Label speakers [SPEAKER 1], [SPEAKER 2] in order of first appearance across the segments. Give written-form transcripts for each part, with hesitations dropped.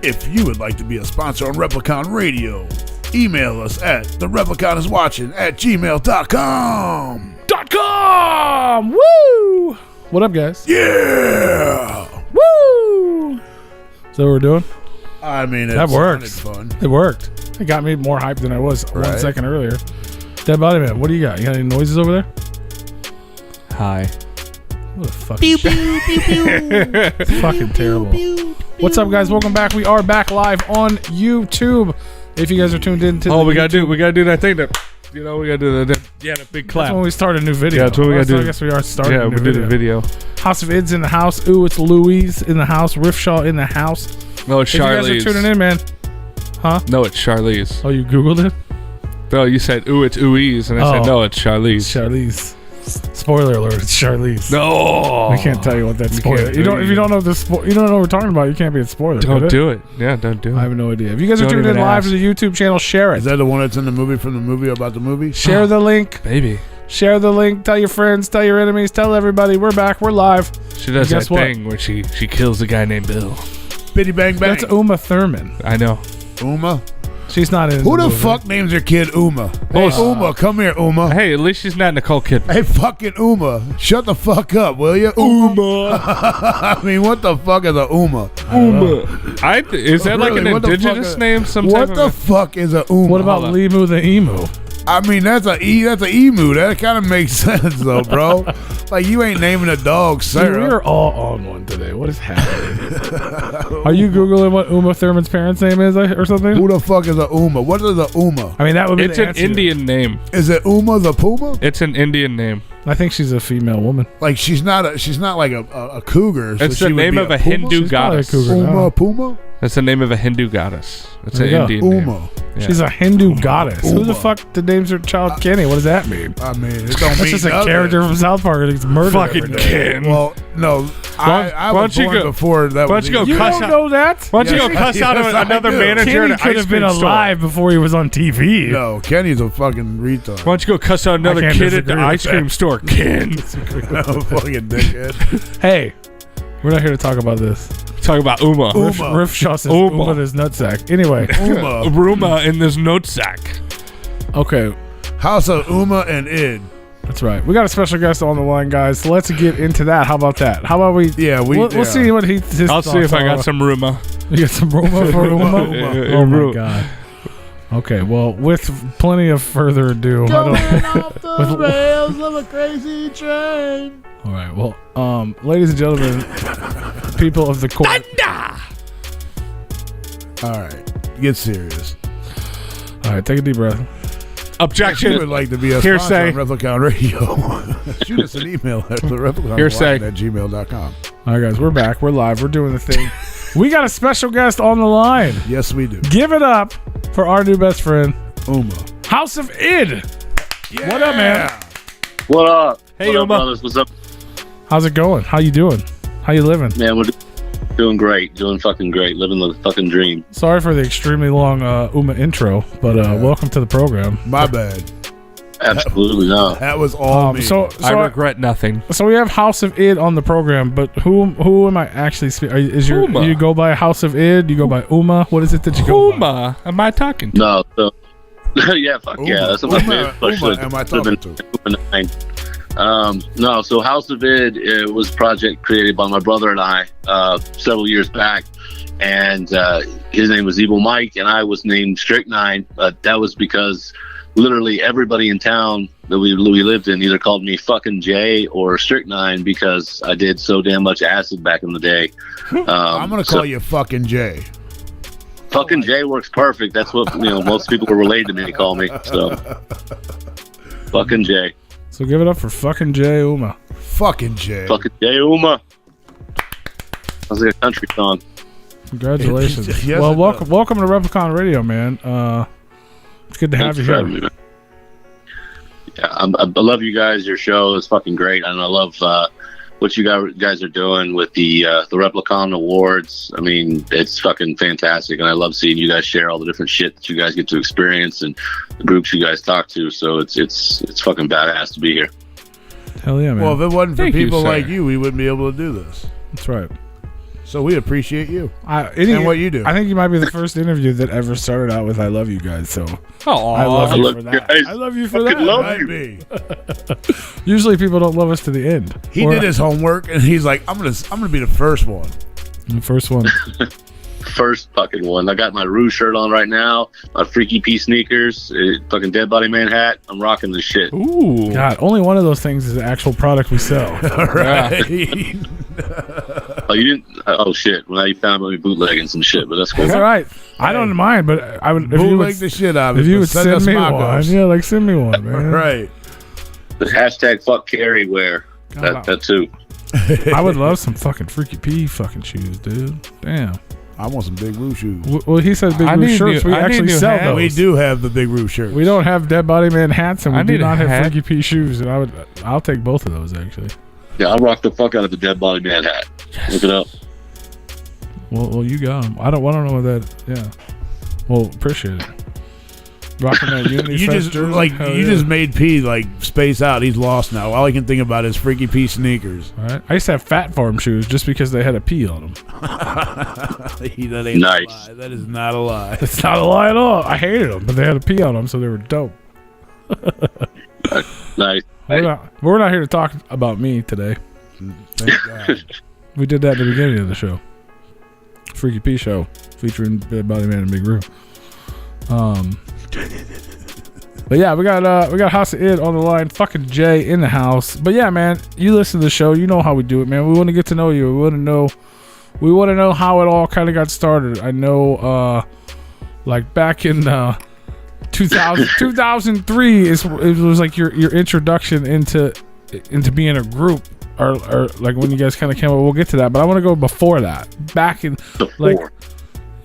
[SPEAKER 1] If you would like to be a sponsor on Replicon Radio, email us at therepliconiswatching@gmail.com.
[SPEAKER 2] Woo! What up, guys?
[SPEAKER 1] Yeah!
[SPEAKER 2] Woo! Is that what we're doing?
[SPEAKER 1] I mean,
[SPEAKER 2] that worked.
[SPEAKER 1] Fun.
[SPEAKER 2] It worked. It got me more hyped than I was 1 second earlier. Dead Body Man, what do you got? You got any noises over there?
[SPEAKER 3] Hi.
[SPEAKER 2] What a fucking it's fucking terrible. What's up, guys? Welcome back. We are back live on YouTube. If you guys are tuned in to
[SPEAKER 3] we gotta do that thing that we gotta do the big clap.
[SPEAKER 2] That's when we start a new video.
[SPEAKER 3] Yeah, that's what we gotta do.
[SPEAKER 2] I guess we are starting a new
[SPEAKER 3] we did a video.
[SPEAKER 2] House of Id's in the house. Ooh, it's Louise in the house. Riffshaw in the house.
[SPEAKER 3] No, it's Charlize.
[SPEAKER 2] If you guys are tuning in, man. Huh?
[SPEAKER 3] No, it's Charlize.
[SPEAKER 2] Oh, you Googled it?
[SPEAKER 3] No, you said, ooh, it's Ooise, and I said, no, it's Charlize.
[SPEAKER 2] Charlize. Spoiler alert, it's Charlize.
[SPEAKER 3] No.
[SPEAKER 2] I can't tell you what that spoiler. If you don't know you don't know what we're talking about, you can't be a spoiler.
[SPEAKER 3] Don't do it. Yeah, don't do it.
[SPEAKER 2] I have no idea. If you guys are tuned in live to the YouTube channel, share it.
[SPEAKER 1] Is that the one that's in the movie from the movie about the movie?
[SPEAKER 2] Share the link.
[SPEAKER 3] Baby.
[SPEAKER 2] Share the link. Tell your friends. Tell your enemies. Tell everybody. We're back. We're live.
[SPEAKER 3] She does that thing where she kills a guy named Bill.
[SPEAKER 1] Bitty bang bang.
[SPEAKER 2] That's Uma Thurman.
[SPEAKER 3] I know.
[SPEAKER 1] Uma?
[SPEAKER 2] She's not in.
[SPEAKER 1] Who the fuck names their kid Uma? Hey, Uma, come here, Uma.
[SPEAKER 3] Hey, at least she's not Nicole Kidman.
[SPEAKER 1] Hey, fucking Uma, shut the fuck up, will you?
[SPEAKER 3] Uma.
[SPEAKER 1] I mean, what the fuck is a Uma?
[SPEAKER 3] Uma. Is that like an indigenous name?
[SPEAKER 1] What the fuck is a Uma?
[SPEAKER 2] What about Limu the emu?
[SPEAKER 1] I mean, that's a emu. That kind of makes sense, though, bro. Like, you ain't naming a dog Sarah.
[SPEAKER 2] Dude, we're all on one today. What is happening? Are you Googling what Uma Thurman's parents' name is or something?
[SPEAKER 1] Who the fuck is a Uma? What is a Uma?
[SPEAKER 2] I mean, that would be
[SPEAKER 3] It's an Indian name.
[SPEAKER 1] Is it Uma the Puma?
[SPEAKER 3] It's an Indian name.
[SPEAKER 2] I think she's a female woman.
[SPEAKER 1] Like, she's not like a cougar.
[SPEAKER 3] It's the name of a Hindu goddess.
[SPEAKER 1] Uma Puma?
[SPEAKER 3] That's the name of a Hindu goddess. It's an Indian name.
[SPEAKER 1] Uma.
[SPEAKER 3] Yeah.
[SPEAKER 2] She's a Hindu goddess.
[SPEAKER 1] Uma.
[SPEAKER 2] Who the fuck names her child Kenny? What does that mean?
[SPEAKER 1] I mean, it don't
[SPEAKER 2] That's
[SPEAKER 1] mean
[SPEAKER 2] just
[SPEAKER 1] nothing.
[SPEAKER 2] a character from South Park that gets murdered.
[SPEAKER 3] Fucking Ken.
[SPEAKER 1] Well, no, I was born before that.
[SPEAKER 3] Why don't you go
[SPEAKER 2] You
[SPEAKER 3] cuss
[SPEAKER 2] don't
[SPEAKER 3] out?
[SPEAKER 2] know that?
[SPEAKER 3] Why don't you go cuss out another manager at
[SPEAKER 2] Kenny
[SPEAKER 3] an
[SPEAKER 2] could
[SPEAKER 3] ice
[SPEAKER 2] have been
[SPEAKER 3] cream store?
[SPEAKER 2] alive before he was on TV.
[SPEAKER 1] No, Kenny's a fucking retard.
[SPEAKER 3] Why don't you go cuss out another
[SPEAKER 2] can't
[SPEAKER 3] kid at the
[SPEAKER 2] disagree with
[SPEAKER 3] ice cream
[SPEAKER 2] that.
[SPEAKER 3] store? Ken.
[SPEAKER 1] No, fucking dickhead.
[SPEAKER 2] Hey, we're not here to talk about this.
[SPEAKER 3] Talk about Uma.
[SPEAKER 2] Riffshaw says Uma in his nutsack. Anyway.
[SPEAKER 1] Uma
[SPEAKER 3] in this nutsack.
[SPEAKER 2] Okay.
[SPEAKER 1] House of Uma and Id.
[SPEAKER 2] That's right. We got a special guest on the line, guys. So let's get into that. How about that? How about we?
[SPEAKER 1] Yeah,
[SPEAKER 2] We'll see what his
[SPEAKER 3] I'll see if I got some Ruma.
[SPEAKER 2] You got some Ruma for Uma? Oh my god. Okay, well, with plenty of further ado,
[SPEAKER 1] Going off the rails of a crazy train.
[SPEAKER 2] All right, well, ladies and gentlemen, people of the court.
[SPEAKER 3] Thunder!
[SPEAKER 1] All right, get serious.
[SPEAKER 2] All right, take a deep breath.
[SPEAKER 3] Objection.
[SPEAKER 1] If you would like to be a
[SPEAKER 3] Hearsay.
[SPEAKER 1] sponsor on Replicon Radio, shoot us an email at therepliconiswatching@gmail.com.
[SPEAKER 2] All right, guys, we're back. We're live. We're doing the thing. We got a special guest on the line.
[SPEAKER 1] Yes, we do.
[SPEAKER 2] Give it up for our new best friend,
[SPEAKER 1] Uma.
[SPEAKER 2] House of Id.
[SPEAKER 1] Yeah.
[SPEAKER 2] What up, man?
[SPEAKER 4] What up?
[SPEAKER 3] Hey,
[SPEAKER 4] what
[SPEAKER 3] Uma.
[SPEAKER 4] up, brothers? What's up?
[SPEAKER 2] How's it going? How you doing? How you living?
[SPEAKER 4] Man, we're doing great. Doing fucking great. Living the fucking dream.
[SPEAKER 2] Sorry for the extremely long Uma intro, but welcome to the program.
[SPEAKER 1] My bad.
[SPEAKER 4] Absolutely not.
[SPEAKER 1] That was all me.
[SPEAKER 2] So
[SPEAKER 3] I regret nothing.
[SPEAKER 2] So we have House of Id on the program, but who am I actually speaking?
[SPEAKER 3] Uma.
[SPEAKER 2] You go by House of Id? You go by Uma? What is it that you go by?
[SPEAKER 3] Uma, am I talking to?
[SPEAKER 4] No, so yeah, fuck
[SPEAKER 1] Uma.
[SPEAKER 4] yeah. That's what
[SPEAKER 1] Uma, am I talking to?
[SPEAKER 4] No, so House of Id was a project created by my brother and I several years back, and his name was Evil Mike, and I was named Strychnine. That was because literally everybody in town that we lived in either called me fucking Jay or Strychnine because I did so damn much acid back in the day.
[SPEAKER 1] I'm gonna call you fucking Jay.
[SPEAKER 4] Fucking Jay works perfect. That's what most people were relayed to me to call me. So fucking Jay.
[SPEAKER 2] So give it up for fucking Jay Uma.
[SPEAKER 1] Fucking Jay.
[SPEAKER 4] Fucking Jay Uma. Sounds like a country song.
[SPEAKER 2] Congratulations.
[SPEAKER 1] Yes,
[SPEAKER 2] well,
[SPEAKER 1] it
[SPEAKER 2] welcome to Replicon Radio, man. It's good to have
[SPEAKER 4] Thanks
[SPEAKER 2] you
[SPEAKER 4] for
[SPEAKER 2] here.
[SPEAKER 4] having me, man. Yeah, I love you guys. Your show is fucking great, and I love what you guys are doing with the Replicon Awards. I mean, it's fucking fantastic, and I love seeing you guys share all the different shit that you guys get to experience and the groups you guys talk to. So it's fucking badass to be here.
[SPEAKER 2] Hell yeah, man.
[SPEAKER 1] Well, if it wasn't for
[SPEAKER 3] Thank you,
[SPEAKER 1] people
[SPEAKER 3] sir.
[SPEAKER 1] like you, we wouldn't be able to do this.
[SPEAKER 2] That's right.
[SPEAKER 1] So we appreciate you
[SPEAKER 2] and
[SPEAKER 1] and what you do.
[SPEAKER 2] I think you might be the first interview that ever started out with "I love you guys." So I love you for that.
[SPEAKER 4] Guys,
[SPEAKER 2] I love you for
[SPEAKER 4] fucking
[SPEAKER 2] that.
[SPEAKER 4] love
[SPEAKER 1] Might
[SPEAKER 4] you.
[SPEAKER 1] be.
[SPEAKER 2] Usually people don't love us to the end.
[SPEAKER 1] He did his homework, and he's like, "I'm gonna be the first one."
[SPEAKER 2] The first one.
[SPEAKER 4] First fucking one. I got my Rue shirt on right now. My Freaky P sneakers. Fucking Dead Body Man hat. I'm rocking this shit.
[SPEAKER 3] Ooh.
[SPEAKER 2] God, only one of those things is the actual product we sell.
[SPEAKER 1] Right.
[SPEAKER 4] Oh, you didn't? Oh shit! Well, now you found me bootlegging some shit, but that's cool.
[SPEAKER 2] That's all right. I don't mind, but I would. If you
[SPEAKER 1] Bootleg the
[SPEAKER 2] would,
[SPEAKER 1] shit out of it.
[SPEAKER 2] if you
[SPEAKER 1] but
[SPEAKER 2] would send
[SPEAKER 1] us
[SPEAKER 2] me one,
[SPEAKER 1] mock-ups.
[SPEAKER 2] yeah, like send me one, man.
[SPEAKER 1] Right.
[SPEAKER 4] The hashtag fuck Carrie wear.
[SPEAKER 2] God,
[SPEAKER 4] That too.
[SPEAKER 2] I would love some fucking Freaky P fucking shoes, dude. Damn.
[SPEAKER 1] I want some Big Roo shoes.
[SPEAKER 2] Well, he said big
[SPEAKER 3] I
[SPEAKER 2] roof
[SPEAKER 3] need
[SPEAKER 2] shirts.
[SPEAKER 3] new-
[SPEAKER 2] We
[SPEAKER 3] I need
[SPEAKER 2] actually
[SPEAKER 3] new
[SPEAKER 2] sell
[SPEAKER 3] hats.
[SPEAKER 2] those.
[SPEAKER 1] We do have the Big Roo shirts.
[SPEAKER 2] We don't have Dead Body Man hats, and we
[SPEAKER 3] I
[SPEAKER 2] do
[SPEAKER 3] need a
[SPEAKER 2] not have
[SPEAKER 3] hat.
[SPEAKER 2] Freaky P shoes. And I'll take both of those actually.
[SPEAKER 4] Yeah, I'll rock the fuck out of the Dead Body Man hat. Look it up.
[SPEAKER 2] Well, you got them. I don't know what that. Yeah. Well, appreciate it. Rocking that Unity
[SPEAKER 1] You
[SPEAKER 2] Fest
[SPEAKER 1] just
[SPEAKER 2] jersey?
[SPEAKER 1] like
[SPEAKER 2] Hell
[SPEAKER 1] you
[SPEAKER 2] yeah.
[SPEAKER 1] just made P like space out. He's lost now. All I can think about is Freaky P sneakers.
[SPEAKER 2] All right. I used to have Fat Farm shoes just because they had a P on them.
[SPEAKER 1] That ain't
[SPEAKER 4] Nice.
[SPEAKER 1] a lie. That is not a lie.
[SPEAKER 2] It's not a lie at all. I hated them, but they had a P on them, so they were dope.
[SPEAKER 4] Nice.
[SPEAKER 2] We're not here to talk about me today.
[SPEAKER 1] Thank God.
[SPEAKER 2] We did that at the beginning of the show. Freaky P show featuring Dead Body Man and Big Roo. But yeah, we got House of Id on the line, fucking Jay in the house. But yeah, man, you listen to the show, you know how we do it, man. We want to get to know you. We want to know how it all kind of got started. I know, like back in 2003 it was like your introduction into being a group, or like when you guys kind of came up. We'll get to that, but I want to go before that. Back in like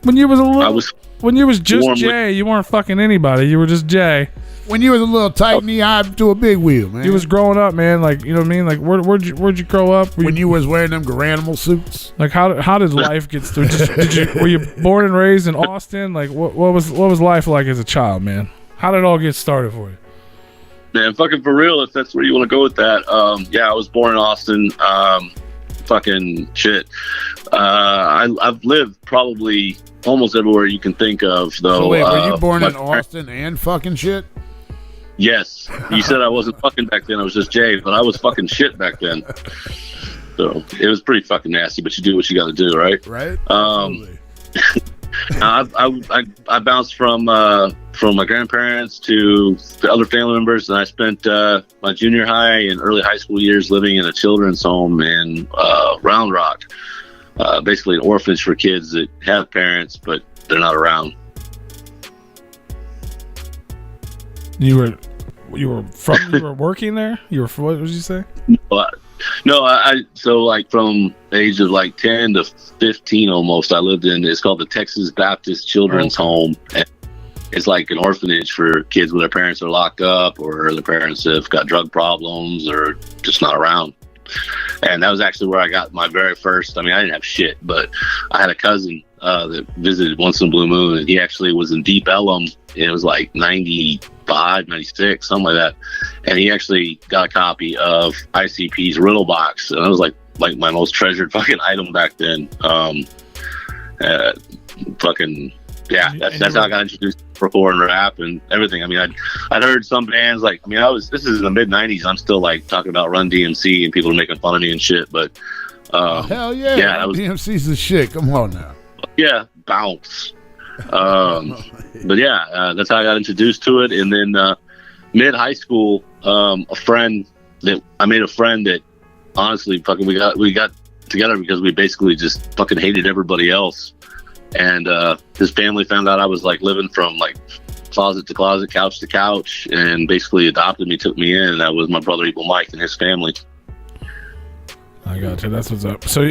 [SPEAKER 2] when you was a little. When you was just
[SPEAKER 4] Warm
[SPEAKER 2] Jay, you weren't fucking anybody. You were just Jay.
[SPEAKER 1] When you was a little tight knee high to a big wheel, man.
[SPEAKER 2] You was growing up, man. Like, you know what I mean? Like, where'd you grow up?
[SPEAKER 1] When you was wearing them Garanimal suits.
[SPEAKER 2] like, how did life get started? Were you born and raised in Austin? Like, what was life like as a child, man? How did it all get started for you?
[SPEAKER 4] Man, fucking for real, if that's where you want to go with that. Yeah, I was born in Austin. Fucking shit. I've lived probably almost everywhere you can think of, though.
[SPEAKER 1] So wait, were you born
[SPEAKER 4] my
[SPEAKER 1] in Austin and fucking shit?
[SPEAKER 4] Yes. You said I wasn't fucking back then. I was just Jay, but I was fucking shit back then. So it was pretty fucking nasty, but you do what you got to do, right?
[SPEAKER 1] Right?
[SPEAKER 4] Absolutely. I bounced from my grandparents to the other family members, and I spent my junior high and early high school years living in a children's home in Round Rock, basically an orphanage for kids that have parents but they're not around.
[SPEAKER 2] You were working there? You were, what did you say?
[SPEAKER 4] So like from the age of like 10 to 15 almost, I lived in, it's called the Texas Baptist Children's Home. And it's like an orphanage for kids when their parents are locked up or their parents have got drug problems or just not around. And that was actually where I got my very first, I mean, I didn't have shit, but I had a cousin that visited once in a blue moon, and he actually was in Deep Ellum, and it was like 95, 96, something like that. And he actually got a copy of ICP's Riddle Box, and it was like my most treasured fucking item back then. Fucking yeah, that's how I got introduced to hardcore and rap and everything. I mean, I'd heard some bands like, I mean, this is in the mid '90s. I'm still like talking about Run DMC and people are making fun of me and shit. But
[SPEAKER 1] hell yeah,
[SPEAKER 4] yeah, that was,
[SPEAKER 1] DMC's the shit. Come on now.
[SPEAKER 4] Yeah, bounce. But yeah, that's how I got introduced to it. And then mid high school, I made a friend that honestly fucking we got together because we basically just fucking hated everybody else. And his family found out I was like living from like closet to closet, couch to couch, and basically adopted me, took me in. And that was my brother Evil Mike and his family.
[SPEAKER 2] I got you. That's what's up. So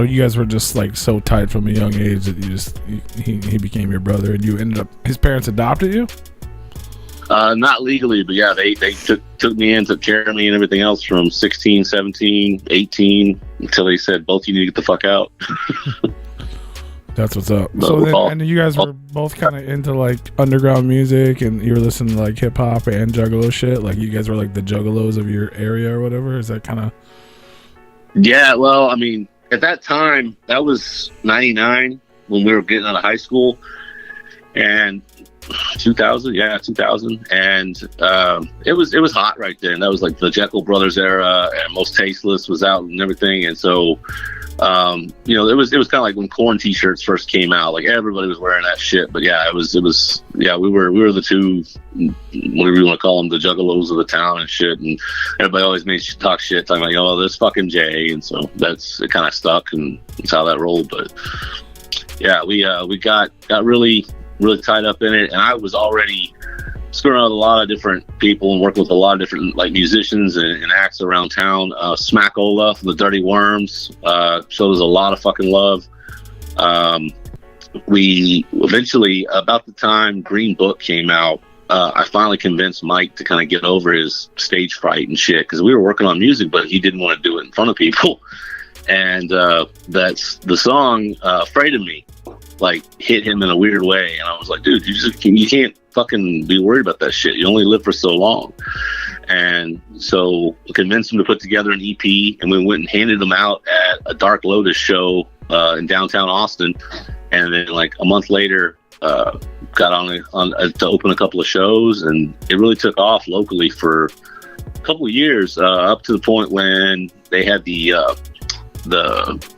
[SPEAKER 2] you guys were just like so tight from a young age that he became your brother, and you ended up, his parents adopted you?
[SPEAKER 4] Not legally, but yeah, they took me in, took care of me and everything else from 16, 17, 18 until they said both you need to get the fuck out.
[SPEAKER 2] That's what's up. So then, and you guys were both kind of into like underground music, and you were listening to like hip hop and juggalo shit. Like you guys were like the juggalos of your area or whatever. Is that kind of?
[SPEAKER 4] Yeah, well, I mean, at that time, that was 99 when we were getting out of high school, and 2000, and it was hot right then. That was like the Jekyll Brothers era, and Most Tasteless was out and everything, and so you know, it was kind of like when Korn t-shirts first came out, like everybody was wearing that shit. But yeah, it was yeah, we were the two, whatever you want to call them, the juggalos of the town and shit, and everybody always made you talk shit, talking like, oh, this fucking Jay, and so it kind of stuck, and that's how that rolled. But yeah, we got really tied up in it, and I was already screwing around with a lot of different people and working with a lot of different like musicians and acts around town. Smackola from the Dirty Worms showed us a lot of fucking love. We eventually, about the time Green Book came out, I finally convinced Mike to kind of get over his stage fright and shit, because we were working on music, but he didn't want to do it in front of people. And that's the song Afraid of Me, like, hit him in a weird way, and I was like, dude, you can't fucking be worried about that shit. You only live for so long. And so I convinced him to put together an EP, and we went and handed them out at a Dark Lotus show in downtown Austin, and then like a month later got on to open a couple of shows, and it really took off locally for a couple of years, up to the point when they had the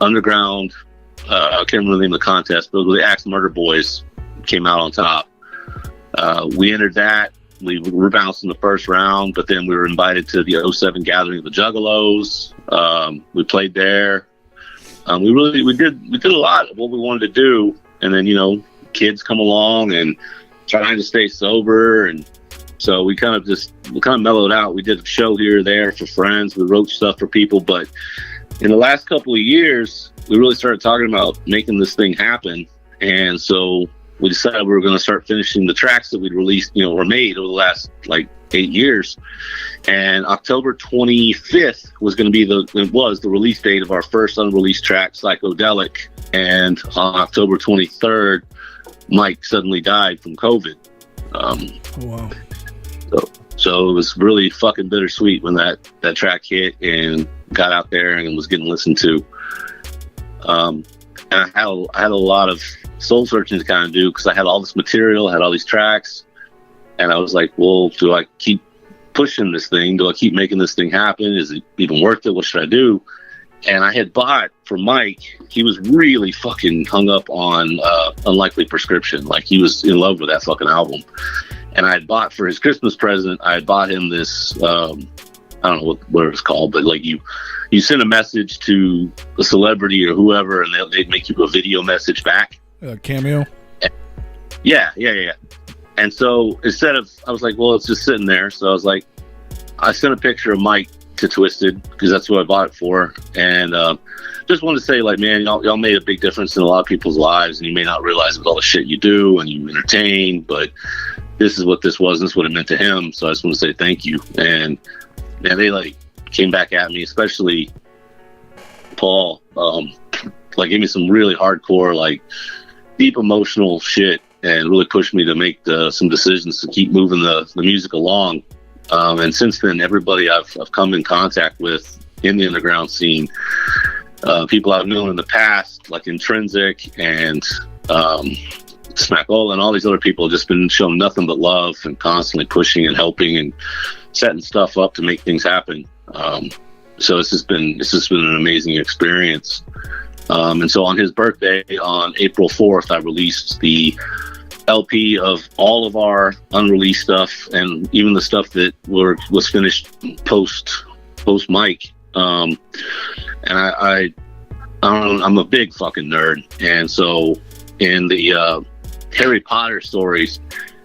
[SPEAKER 4] underground, I can't remember the name of the contest, but the Axe Murder Boys came out on top. We entered that. We were bounced in the first round, but then we were invited to the 07 gathering of the Juggalos. We played there. We did a lot of what we wanted to do, and then, you know, kids come along and trying to stay sober, and so we kind of mellowed out. We did a show here or there for friends. We wrote stuff for people, but in the last couple of years, we really started talking about making this thing happen, and so we decided we were going to start finishing the tracks that we'd released, you know, or made over the last like 8 years. And October 25th was going to be the release date of our first unreleased track, Psychedelic. And on October 23rd, Mike suddenly died from COVID.
[SPEAKER 2] Wow.
[SPEAKER 4] So it was really fucking bittersweet when that track hit and got out there and was getting listened to. And I had a lot of soul searching to kind of do, because I had all this material, I had all these tracks, and I was like, well, do I keep pushing this thing? Do I keep making this thing happen? Is it even worth it? What should I do? And I had bought for Mike, he was really fucking hung up on Unlikely Prescription. Like, he was in love with that fucking album. And I had bought for his Christmas present, I had bought him this, I don't know what it was called, but like you send a message to a celebrity or whoever, and they'd make you a video message back.
[SPEAKER 2] Cameo?
[SPEAKER 4] Yeah. And so instead of, I was like, well, it's just sitting there. So I was like, I sent a picture of Mike to Twisted, because that's who I bought it for. And just wanted to say, like, man, y'all made a big difference in a lot of people's lives, and you may not realize with all the shit you do and you entertain, but this is what this was, and this is what it meant to him. So I just want to say thank you. And man, they like came back at me, especially Paul, like gave me some really hardcore, like deep emotional shit, and really pushed me to make some decisions to keep moving the music along. And since then, everybody I've come in contact with in the underground scene, people I've known in the past, like Intrinsic and Smackola and all these other people, have just been shown nothing but love and constantly pushing and helping and setting stuff up to make things happen. So it's just been an amazing experience. And so on his birthday, on April 4th, I released the LP of all of our unreleased stuff, and even the stuff that was finished post Mike. And I'm a big fucking nerd, and so in the Harry Potter stories,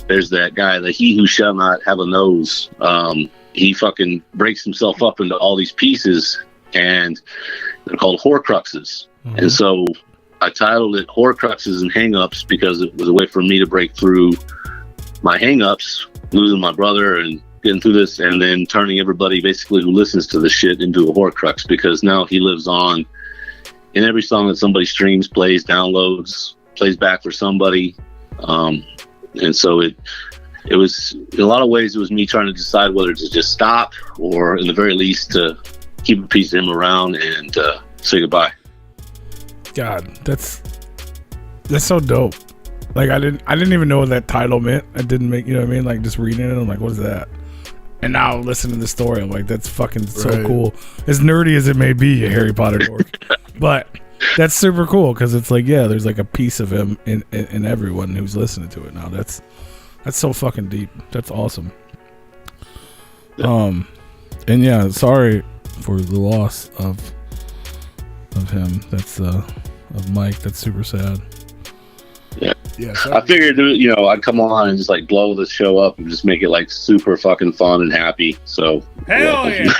[SPEAKER 4] there's that guy, the He Who Shall Not Have a Nose. He fucking breaks himself up into all these pieces, and they're called Horcruxes. Mm-hmm. And so I titled it Horcruxes and Hang-Ups, because it was a way for me to break through my hang-ups, losing my brother and getting through this, and then turning everybody basically who listens to this shit into a Horcrux, because now he lives on in every song that somebody streams, plays, downloads, plays back for somebody. And so it was, in a lot of ways, it was me trying to decide whether to just stop, or in the very least to keep a piece of him around and say goodbye.
[SPEAKER 2] God, that's so dope. Like I didn't even know what that title meant. I didn't make, you know what I mean? Like just reading it, I'm like, what is that? And now listening to the story, I'm like, that's fucking so cool. As nerdy as it may be, you Harry Potter dork, but that's super cool because it's like, yeah, there's like a piece of him in everyone who's listening to it now. That's so fucking deep. That's awesome. And yeah, sorry for the loss of him. That's of Mike. That's super sad.
[SPEAKER 4] Yeah, I figured, you know, I'd come on and just like blow the show up and just make it like super fucking fun and happy. So
[SPEAKER 3] hell yeah.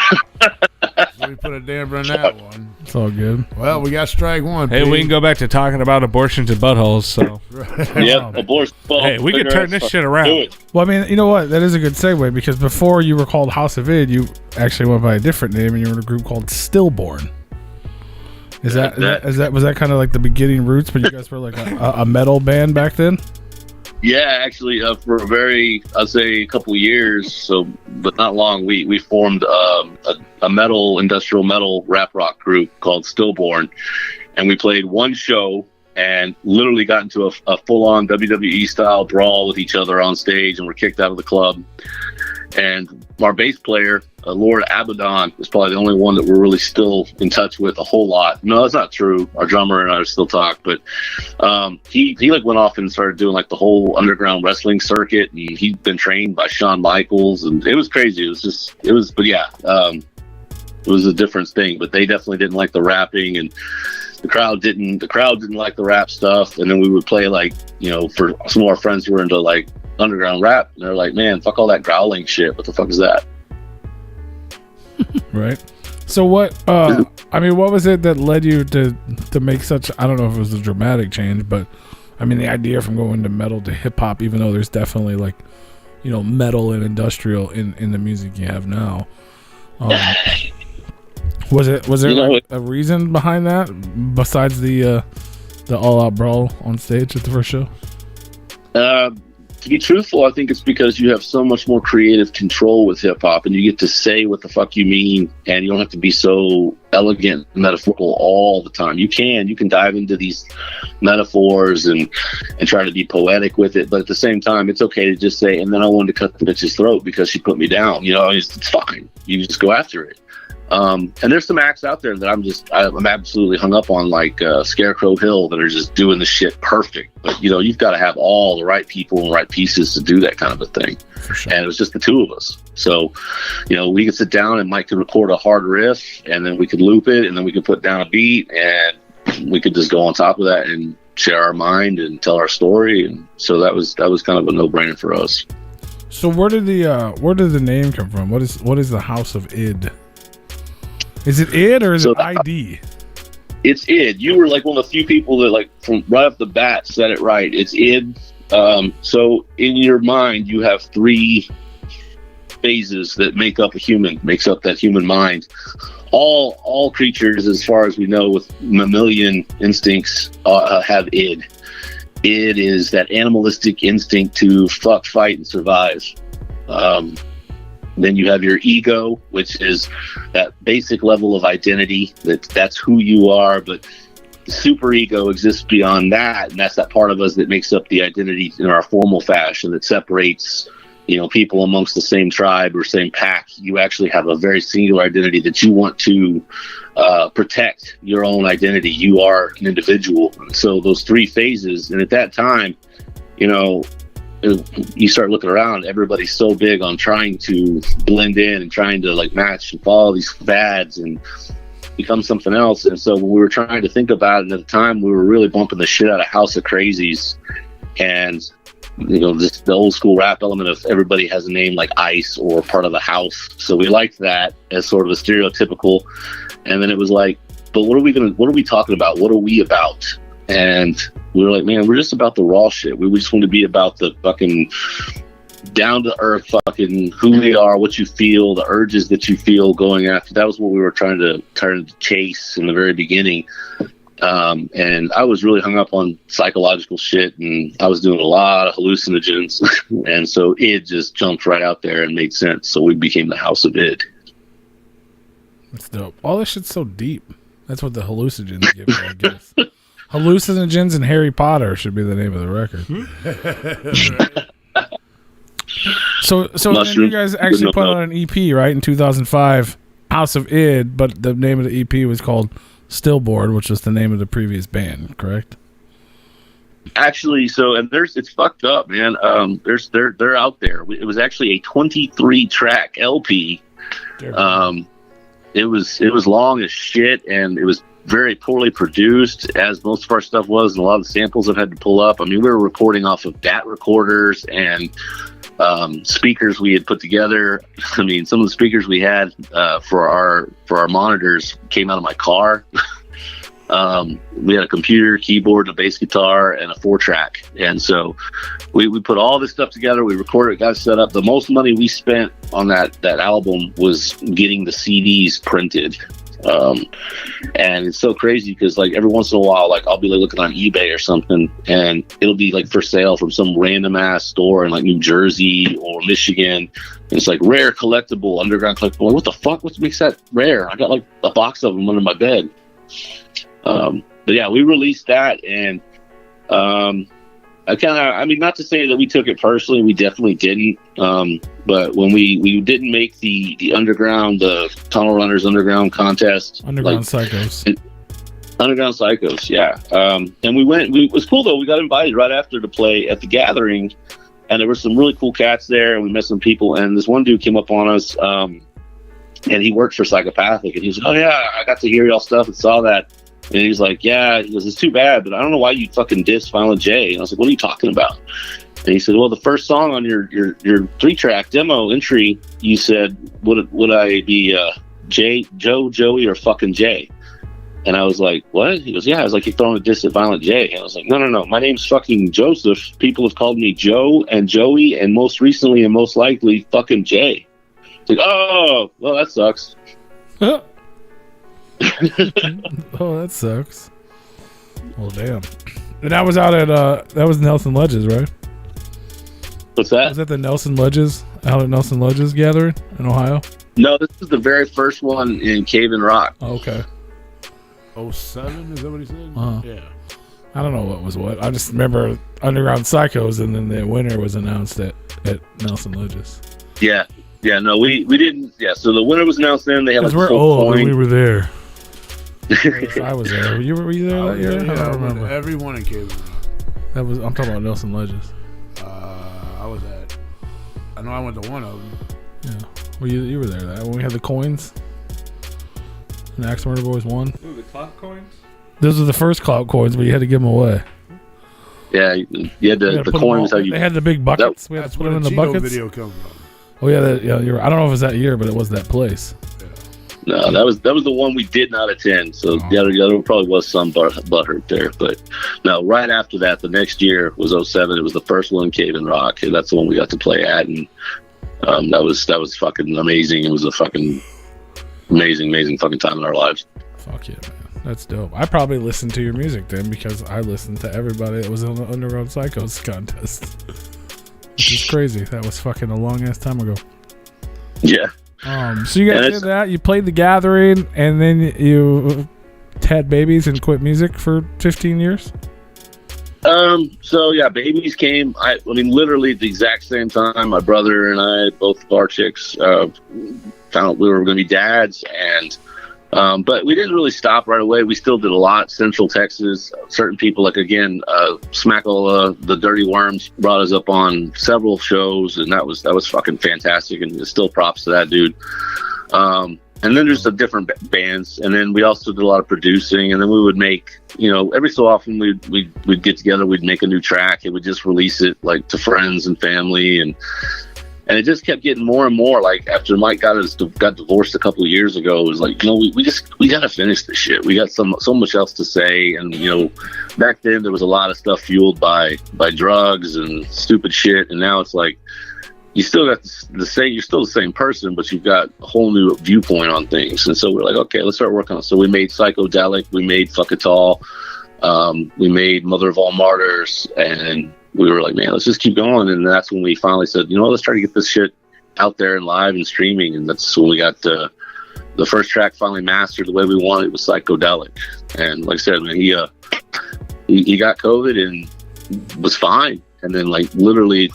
[SPEAKER 1] So we put a damper on that one.
[SPEAKER 2] It's all good.
[SPEAKER 1] Well, we got strike one.
[SPEAKER 3] Hey, we can go back to talking about abortions and buttholes. So
[SPEAKER 4] yep, abortion.
[SPEAKER 3] Hey, we can turn this shit around.
[SPEAKER 2] Well, I mean, you know what? That is a good segue because before you were called House of Id, you actually went by a different name and you were in a group called Stillborn. Was that kind of like the beginning roots, but you guys were like a metal band back then?
[SPEAKER 4] Yeah, actually, for a I'd say a couple years, so but not long. We formed a metal, industrial metal rap rock group called Stillborn, and we played one show and literally got into a full-on WWE style brawl with each other on stage, and were kicked out of the club. And our bass player, Lord Abaddon, is probably the only one that we're really still in touch with a whole lot. No, that's not true. Our drummer and I still talk, but he like went off and started doing like the whole underground wrestling circuit, and he'd been trained by Shawn Michaels, and it was crazy. It was a different thing. But they definitely didn't like the rapping, and the crowd didn't like the rap stuff. And then we would play like, you know, for some of our friends who were into like underground rap, and they're like, man, fuck all that growling shit. What the fuck is that?
[SPEAKER 2] Right. So what what was it that led you to make such, I don't know if it was a dramatic change, but I mean the idea from going to metal to hip hop, even though there's definitely like, you know, metal and industrial in the music you have now. Was there like a reason behind that besides the all out brawl on stage at the first show?
[SPEAKER 4] To be truthful, I think it's because you have so much more creative control with hip hop, and you get to say what the fuck you mean, and you don't have to be so elegant and metaphorical all the time. You can dive into these metaphors and try to be poetic with it, but at the same time, it's okay to just say, and then I wanted to cut the bitch's throat because she put me down. You know, it's fine. You just go after it. And there's some acts out there that I'm absolutely hung up on, like Scarecrow Hill, that are just doing the shit perfect. But, you know, you've got to have all the right people and right pieces to do that kind of a thing. For sure. And it was just the two of us. So, you know, we could sit down and Mike could record a hard riff, and then we could loop it, and then we could put down a beat, and we could just go on top of that and share our mind and tell our story. And so that was kind of a no-brainer for us.
[SPEAKER 2] So where did the name come from? What is the House of Id? Is it id or is it ID?
[SPEAKER 4] It's id. You were like one of the few people that like from right off the bat said it right. It's id. So in your mind, you have three phases that makes up that human mind. All creatures, as far as we know, with mammalian instincts, have id. Id is that animalistic instinct to fuck, fight, and survive. Then you have your ego, which is that basic level of identity, that's who you are, but the super ego exists beyond that, and that's that part of us that makes up the identity in our formal fashion that separates, you know, people amongst the same tribe or same pack. You actually have a very singular identity that you want to protect your own identity. You are an individual. So those three phases, and at that time, you know, you start looking around, everybody's so big on trying to blend in and trying to like match and follow these fads and become something else. And so when we were trying to think about it at the time, we were really bumping the shit out of House of Crazies, and you know, just the old school rap element of everybody has a name like Ice or part of the house. So we liked that as sort of a stereotypical. And then it was like, but what are we talking about? What are we about? And we were like, man, we're just about the raw shit. We just want to be about the fucking down to earth fucking who we are, what you feel, the urges that you feel going after. That was what we were trying to chase in the very beginning. And I was really hung up on psychological shit, and I was doing a lot of hallucinogens. And so id just jumped right out there and made sense. So we became the House of Id.
[SPEAKER 2] That's dope. All this shit's so deep. That's what the hallucinogens give me, I guess. Hallucinogens and Harry Potter should be the name of the record. So then you guys actually put out an EP, right, in 2005, House of Id, but the name of the EP was called Stillboard, which was the name of the previous band, correct?
[SPEAKER 4] Actually, it's fucked up, man. They're out there. It was actually a 23-track LP. It was long as shit, and it was very poorly produced, as most of our stuff was, and a lot of the samples I've had to pull up. I mean, we were recording off of DAT recorders and speakers we had put together. I mean, some of the speakers we had for our monitors came out of my car. We had a computer, keyboard, a bass guitar, and a 4-track. And so we put all this stuff together. We recorded it, got it set up. The most money we spent on that album was getting the CDs printed. And it's so crazy because like every once in a while, like I'll be like looking on eBay or something, and it'll be like for sale from some random ass store in like New Jersey or Michigan. And it's like rare collectible, underground collectible. Like, what the fuck? What makes that rare? I got like a box of them under my bed. But yeah, we released that, and I mean, not to say that we took it personally, we definitely didn't. But when we didn't make the underground, the Tunnel Runners Underground contest,
[SPEAKER 2] Underground Psychos,
[SPEAKER 4] yeah. And it was cool though. We got invited right after to play at the Gathering, and there were some really cool cats there, and we met some people. And this one dude came up on us, and he worked for Psychopathic, and he was like, "Oh yeah, I got to hear y'all stuff and saw that." And he's like, "Yeah," he goes, "It's too bad, but I don't know why you fucking diss Violent J." And I was like, "What are you talking about?" And he said, "Well, the first song on your 3-track demo entry, you said, would I be Joe, Joey, or fucking Jay?" And I was like, "What?" He goes, "Yeah." I was like, "You're throwing a diss at Violent J." And I was like, No. My name's fucking Joseph. People have called me Joe and Joey, and most recently and most likely fucking Jay. It's like, oh, well, that sucks.
[SPEAKER 2] Oh, that sucks. Well, damn. And that was out at that was Nelson Ledges, right?
[SPEAKER 4] What's that?
[SPEAKER 2] Was that the Nelson Ledges, out at Nelson Ledges Gathering in Ohio?
[SPEAKER 4] No, this is the very first one in Cave and Rock.
[SPEAKER 2] Oh, okay.
[SPEAKER 1] 07, is that what he said? Yeah.
[SPEAKER 2] I don't know what was what. I just remember Underground Psychos, and then the winner was announced at Nelson Ledges.
[SPEAKER 4] Yeah. No, we didn't. Yeah, so the winner was announced then. They had like
[SPEAKER 2] we're
[SPEAKER 4] full
[SPEAKER 2] old
[SPEAKER 4] coin.
[SPEAKER 2] and we were there. I was there. Were you there that year?
[SPEAKER 1] Yeah,
[SPEAKER 2] I don't remember.
[SPEAKER 1] Everyone in Cave.
[SPEAKER 2] I'm talking about Nelson Ledges.
[SPEAKER 1] I know I went to one of them.
[SPEAKER 2] Yeah. Well, you were there that when we had the coins. And the Axe Murder Boys won.
[SPEAKER 3] Ooh, the clout coins?
[SPEAKER 2] Those were the first clout coins, but you had to give them away.
[SPEAKER 4] Yeah, you had the coins.
[SPEAKER 2] They had the big buckets. We had to put them in the buckets.
[SPEAKER 1] Video come from.
[SPEAKER 2] Oh yeah, you're. I don't know if it was that year, but it was that place.
[SPEAKER 4] No, that was the one we did not attend. So the other probably was some butthurt there. But no, right after that, the next year was 07. It was the first one in Cave and Rock, and that's the one we got to play at, and that was fucking amazing. It was a fucking amazing fucking time in our lives.
[SPEAKER 2] Fuck yeah, man, that's dope. I probably listened to your music then because I listened to everybody that was on the Underground Psychos contest, which is crazy. That was fucking a long ass time ago.
[SPEAKER 4] Yeah.
[SPEAKER 2] So you guys did that. You played the Gathering, and then you had babies and quit music for 15 years.
[SPEAKER 4] So yeah, babies came. I mean, literally at the exact same time. My brother and I, both of our chicks, found out we were going to be dads, and but we didn't really stop right away. We still did a lot. Central Texas, certain people like again, Smackola, the Dirty Worms brought us up on several shows, and that was fucking fantastic. And still props to that dude. And then there's the different bands, and then we also did a lot of producing. And then we would make, every so often we'd get together, we'd make a new track, and we'd just release it like to friends and family, and it just kept getting more and more. Like after Mike got divorced a couple of years ago, it was like, we got to finish this shit. We got so much else to say. And, back then there was a lot of stuff fueled by drugs and stupid shit. And now it's like, you still got you're still the same person, but you've got a whole new viewpoint on things. And so we're like, okay, let's start working on it. So we made Psychedelic, we made Fuck It All, we made Mother of All Martyrs, and we were like, man, let's just keep going. And that's when we finally said, let's try to get this shit out there and live and streaming. And that's when we got the first track finally mastered the way we wanted. It was Psychedelic. And like I said, man, he got COVID and was fine. And then like literally,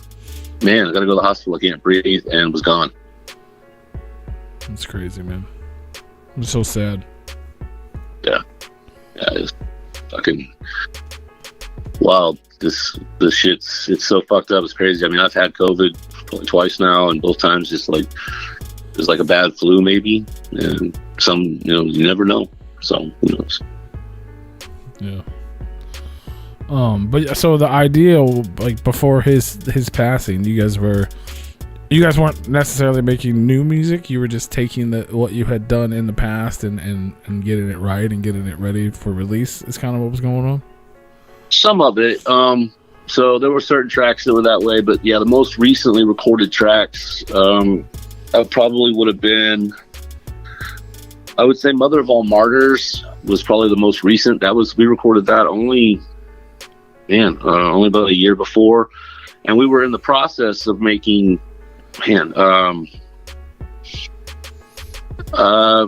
[SPEAKER 4] man, I got to go to the hospital. I can't breathe, and was gone.
[SPEAKER 2] That's crazy, man. I'm so sad.
[SPEAKER 4] Yeah, it's fucking wild. This shit's, it's so fucked up. It's crazy. I mean, I've had COVID twice now, and both times just like it's like a bad flu maybe, and some, you know, you never know. So who knows?
[SPEAKER 2] Yeah. But so the idea, like before his passing, you guys weren't necessarily making new music. You were just taking what you had done in the past and getting it right and getting it ready for release. Is kind of what was going on.
[SPEAKER 4] Some of it. So there were certain tracks that were that way, but yeah, the most recently recorded tracks, probably would have been, I would say Mother of All Martyrs was probably the most recent. We recorded that only about a year before. And we were in the process of making,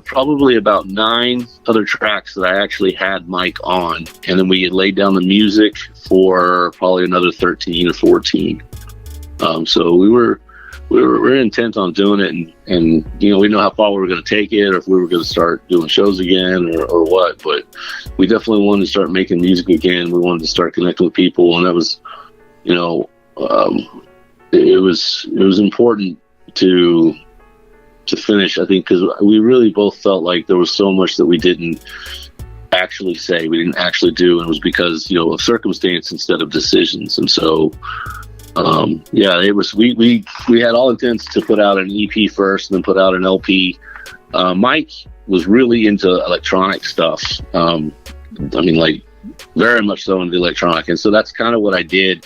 [SPEAKER 4] probably about 9 other tracks that I actually had Mike on. And then we had laid down the music for probably another 13 or 14. So we were intent on doing it, and you know, we know how far we were going to take it, or if we were going to start doing shows again or what, but we definitely wanted to start making music again. We wanted to start connecting with people, and that was, you know, it was important to finish, I think, because we really both felt like there was so much that we didn't actually say, we didn't actually do, and it was because, you know, of circumstance instead of decisions. And so it was, we had all intents to put out an EP first and then put out an LP. Mike was really into electronic stuff. I mean, like very much so into electronic. And so that's kind of what I did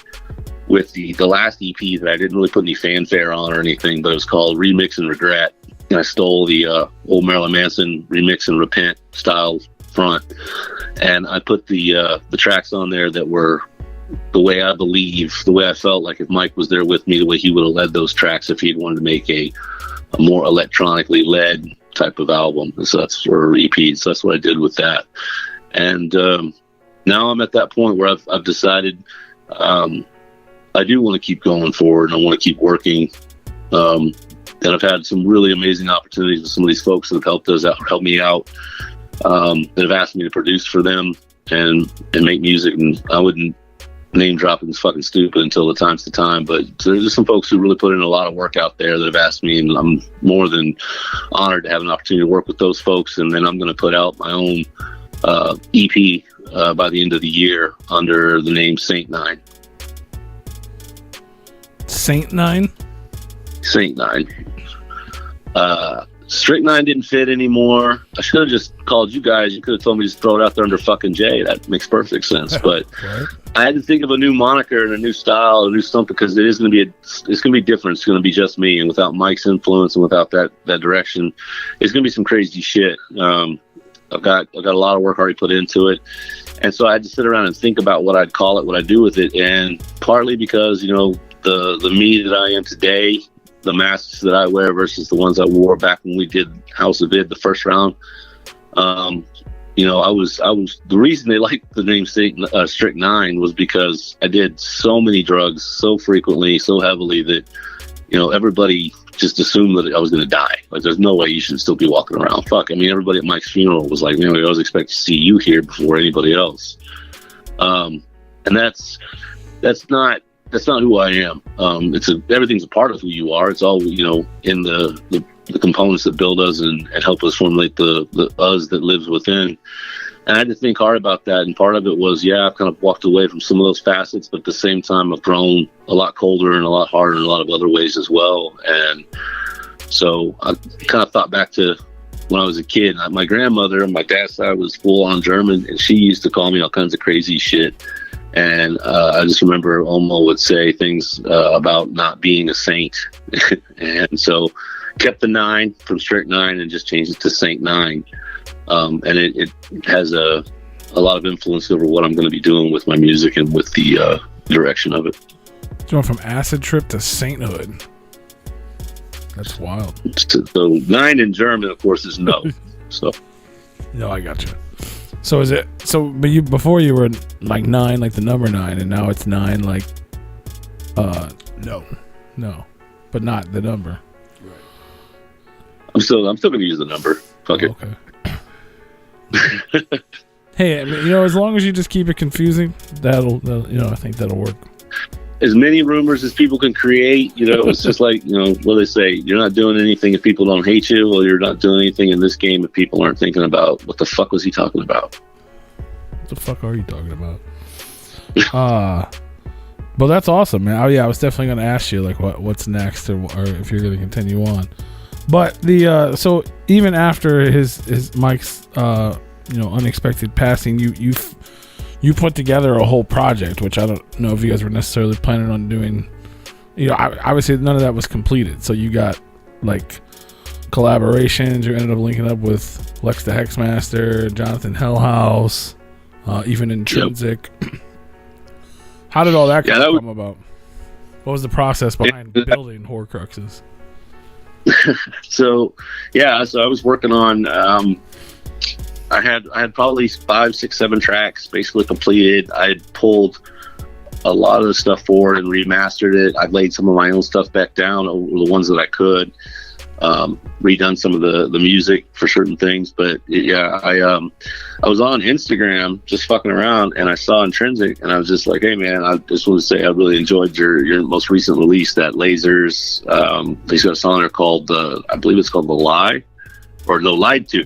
[SPEAKER 4] with the last EP that I didn't really put any fanfare on or anything, but it was called Remix and Regret. And I stole the old Marilyn Manson Remix and Repent style front. And I put the tracks on there that were the way I believe, the way I felt like if Mike was there with me, the way he would have led those tracks if he'd wanted to make a more electronically led type of album. And so that's, or EP. So that's what I did with that. And now I'm at that point where I've decided I do want to keep going forward, and I want to keep working. And I've had some really amazing opportunities with some of these folks that have helped me out, that have asked me to produce for them and make music. And I wouldn't name dropping is fucking stupid until the time's the time, but there's just some folks who really put in a lot of work out there that have asked me, and I'm more than honored to have an opportunity to work with those folks. And then I'm going to put out my own EP by the end of the year under the name Saint Nine.
[SPEAKER 2] Saint Nine?
[SPEAKER 4] Saint Nine. Strict Nine didn't fit anymore. I should have just called you guys. You could have told me to just throw it out there under fucking J. That makes perfect sense. But
[SPEAKER 2] Right.
[SPEAKER 4] I had to think of a new moniker and a new style, a new something, because it is going to be it's going to be different. It's going to be just me, and without Mike's influence and without that direction, it's going to be some crazy shit. I've got a lot of work already put into it, and so I had to sit around and think about what I'd call it, what I'd do with it, and partly because, you know, the me that I am today, the masks that I wear versus the ones I wore back when we did House of Id, the first round. You know, I was the reason they liked the name Strict Nine was because I did so many drugs so frequently, so heavily that, you know, everybody just assumed that I was going to die. Like, there's no way you should still be walking around. Fuck. I mean, everybody at Mike's funeral was like, man, we always expect to see you here before anybody else. And that's not who I am. Everything's a part of who you are. It's all, you know, in the components that build us and help us formulate the us that lives within. And I had to think hard about that. And part of it was, I've kind of walked away from some of those facets, but at the same time, I've grown a lot colder and a lot harder in a lot of other ways as well. And so I kind of thought back to when I was a kid. My grandmother on my dad's side was full on German, and she used to call me all kinds of crazy shit. And I just remember Omo would say things about not being a saint. And so kept the 9 from Strict 9 and just changed it to Saint 9. And it has a lot of influence over what I'm going to be doing with my music and with the direction of it.
[SPEAKER 2] Going from acid trip to sainthood. That's wild.
[SPEAKER 4] So 9 in German, of course, is no. So
[SPEAKER 2] no, I got you. So is it but you before you were like 9, like the number 9, and now it's 9 like no, but not the number.
[SPEAKER 4] I'm still gonna use the number. Fuck it.
[SPEAKER 2] Okay. Hey, I mean, as long as you just keep it confusing, that'll I think that'll work.
[SPEAKER 4] As many rumors as people can create, it's just like, what they say, you're not doing anything if people don't hate you, or you're not doing anything in this game if people aren't thinking about what the fuck was he talking about.
[SPEAKER 2] What the fuck are you talking about? But that's awesome, man. Oh yeah, I was definitely going to ask you like what's next, or if you're going to continue on. But the so even after his Mike's unexpected passing, you put together a whole project, which I don't know if you guys were necessarily planning on doing. Obviously none of that was completed. So you got like collaborations. You ended up linking up with Lex the Hexmaster, Jonathan Hellhouse, even Intrinsic. Yep. How did all that come about? What was the process behind building Horcruxes?
[SPEAKER 4] So I was working on. I had probably 5, 6, 7 tracks basically completed. I had pulled a lot of the stuff forward and remastered it. I laid some of my own stuff back down, over the ones that I could. Redone some of the music for certain things, but I was on Instagram just fucking around, and I saw Intrinsic, and I was just like, hey man, I just want to say I really enjoyed your most recent release, that Lasers. He's got a song there called I believe it's called The Lie, or No, Lied To,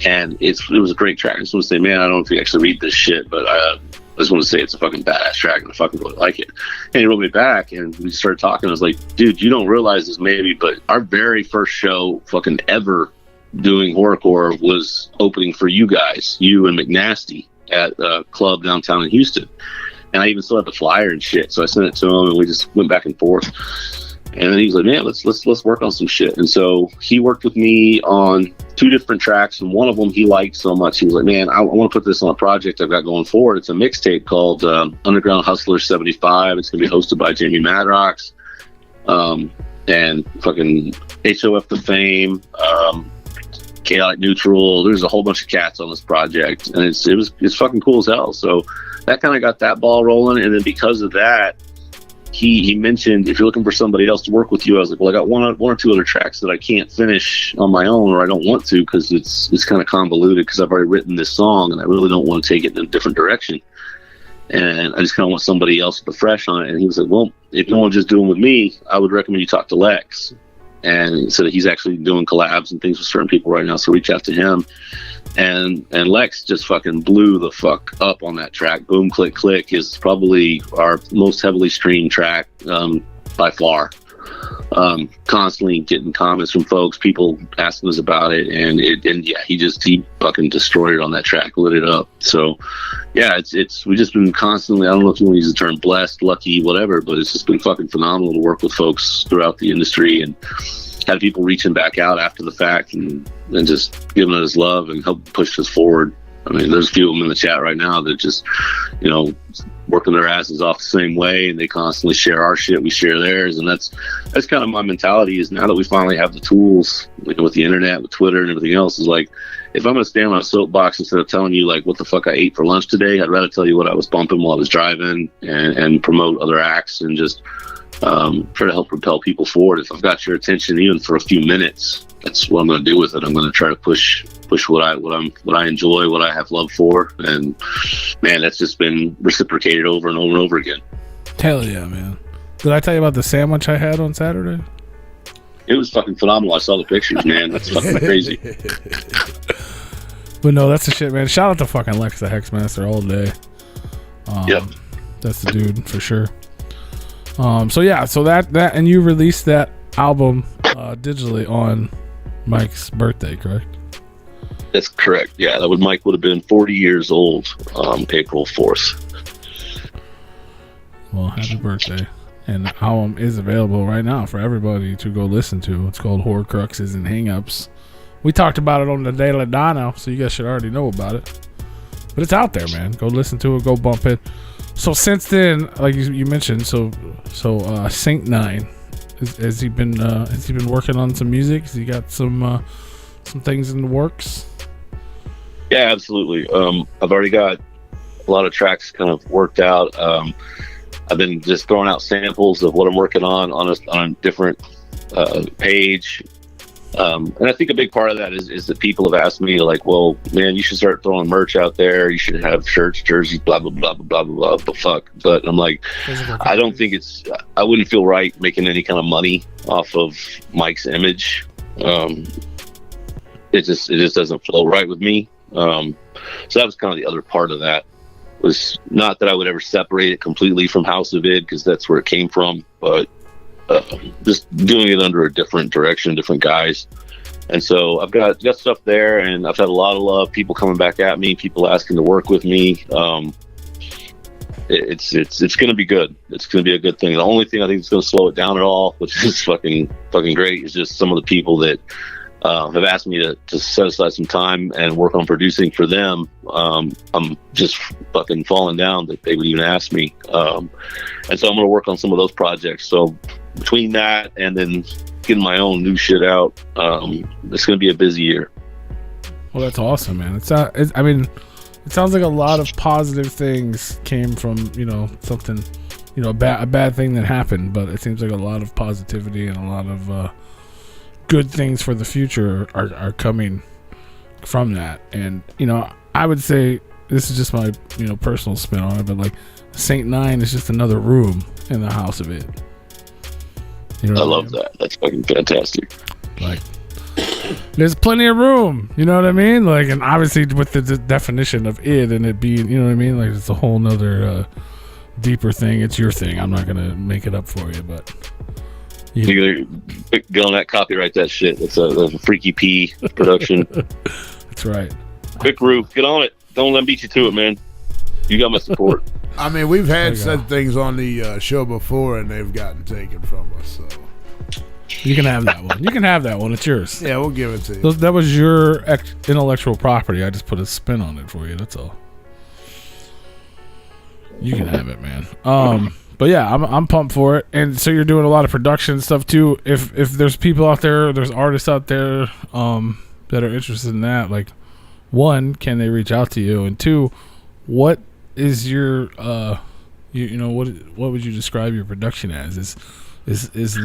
[SPEAKER 4] and it was a great track. I just want to say, man, I don't know if you actually read this shit, but I just want to say it's a fucking badass track, and I fucking really like it. And he wrote me back, and we started talking. I was like, dude, you don't realize this maybe, but our very first show fucking ever doing horrorcore was opening for you guys, you and McNasty, at a club downtown in Houston. And I even still had the flyer and shit, so I sent it to him, and we just went back and forth. And then he was like, man, let's work on some shit. And so he worked with me on 2 different tracks, and one of them he liked so much, he was like, man, I want to put this on a project I've got going forward. It's a mixtape called Underground Hustler 75. It's going to be hosted by Jamie Madrox, and fucking HOF The Fame, Chaotic Neutral. There's a whole bunch of cats on this project, and it's fucking cool as hell. So that kind of got that ball rolling. And then because of that, he mentioned, if you're looking for somebody else to work with you, I was like, well, I got one or 2 other tracks that I can't finish on my own, or I don't want to, because it's kind of convoluted, because I've already written this song and I really don't want to take it in a different direction, and I just kind of want somebody else with the fresh on it. And he was like, well, if you don't want to just do them with me, I would recommend you talk to Lex. And he said that he's actually doing collabs and things with certain people right now, so reach out to him. And Lex just fucking blew the fuck up on that track. Boom Click Click is probably our most heavily streamed track by far. Constantly getting comments from folks, people asking us about it, and he fucking destroyed it on that track, lit it up. So yeah, we've just been constantly, I don't know if you want to use the term blessed, lucky, whatever, but it's just been fucking phenomenal to work with folks throughout the industry, and have people reaching back out after the fact and just giving us love and help push us forward. I mean, there's a few of them in the chat right now that just, working their asses off the same way, and they constantly share our shit, we share theirs. And that's kind of my mentality, is now that we finally have the tools, with the internet, with Twitter and everything else, is like, if I'm going to stand on a soapbox instead of telling you like what the fuck I ate for lunch today, I'd rather tell you what I was bumping while I was driving, and promote other acts, and just try to help propel people forward. If I've got your attention even for a few minutes, that's what I'm going to do with it. I'm going to try to push what I enjoy, what I have love for, and man, that's just been reciprocated over and over and over again.
[SPEAKER 2] Hell yeah, man! Did I tell you about the sandwich I had on Saturday?
[SPEAKER 4] It was fucking phenomenal. I saw the pictures, man. That's fucking crazy.
[SPEAKER 2] But no, that's the shit, man. Shout out to fucking Lex the Hexmaster all day.
[SPEAKER 4] Yep,
[SPEAKER 2] that's the dude for sure. So yeah, so that and you released that album digitally on Mike's birthday, correct?
[SPEAKER 4] That's correct. Yeah, Mike would have been 40 years old April 4th.
[SPEAKER 2] Well, happy birthday. And the album is available right now for everybody to go listen to. It's called Horcruxes and Hangups. We talked about it on the De La Dano, so you guys should already know about it. But it's out there, man. Go listen to it. Go bump it. So since then, like you mentioned, so Saint 9, has he been working on some music? Has he got some things in the works?
[SPEAKER 4] Yeah, absolutely. I've already got a lot of tracks kind of worked out. I've been just throwing out samples of what I'm working on a different page. And I think a big part of that is that people have asked me, like, well, man, you should start throwing merch out there. You should have shirts, jerseys, blah, blah, blah, blah, blah, blah, but fuck. But I'm like, I don't think I wouldn't feel right making any kind of money off of Mike's image. It just doesn't flow right with me. So that was kind of the other part of that. Was not that I would ever separate it completely from House of Id, because that's where it came from, but just doing it under a different direction, different guys. And so I've got stuff there, and I've had a lot of love, people coming back at me, people asking to work with me. It's going to be good. It's going to be a good thing. The only thing I think is going to slow it down at all, which is fucking great, is just some of the people that have asked me to set aside some time and work on producing for them. I'm just fucking falling down that they would even ask me. And so I'm going to work on some of those projects. So between that and then getting my own new shit out, it's going to be a busy year.
[SPEAKER 2] Well, that's awesome, man. I mean, it sounds like a lot of positive things came from, something, a bad thing that happened, but it seems like a lot of positivity and a lot of good things for the future are coming from that. And I would say, this is just my personal spin on it, but like Saint 9 is just another room in the House of Id. I
[SPEAKER 4] love that. That's fucking fantastic.
[SPEAKER 2] Like, there's plenty of room, you know what I mean? Like, and obviously with the definition of id and it being, you know what I mean? Like, it's a whole nother deeper thing. It's your thing. I'm not gonna make it up for you, but
[SPEAKER 4] you go on that, copyright that shit. It's a Freaky P production.
[SPEAKER 2] That's right.
[SPEAKER 4] Quick Roof, get on it. Don't let them beat you to it, man. You got my support.
[SPEAKER 1] I mean, we've had said things on the show before, and they've gotten taken from us. So
[SPEAKER 2] you can have that one. You can have that one. It's yours.
[SPEAKER 1] Yeah, we'll give it to you.
[SPEAKER 2] That was your intellectual property. I just put a spin on it for you. That's all. You can have it, man. But yeah, I'm pumped for it. And so you're doing a lot of production stuff too. If there's people out there, there's artists out there that are interested in that, like, one, can they reach out to you? And two, what is your what would you describe your production as? Is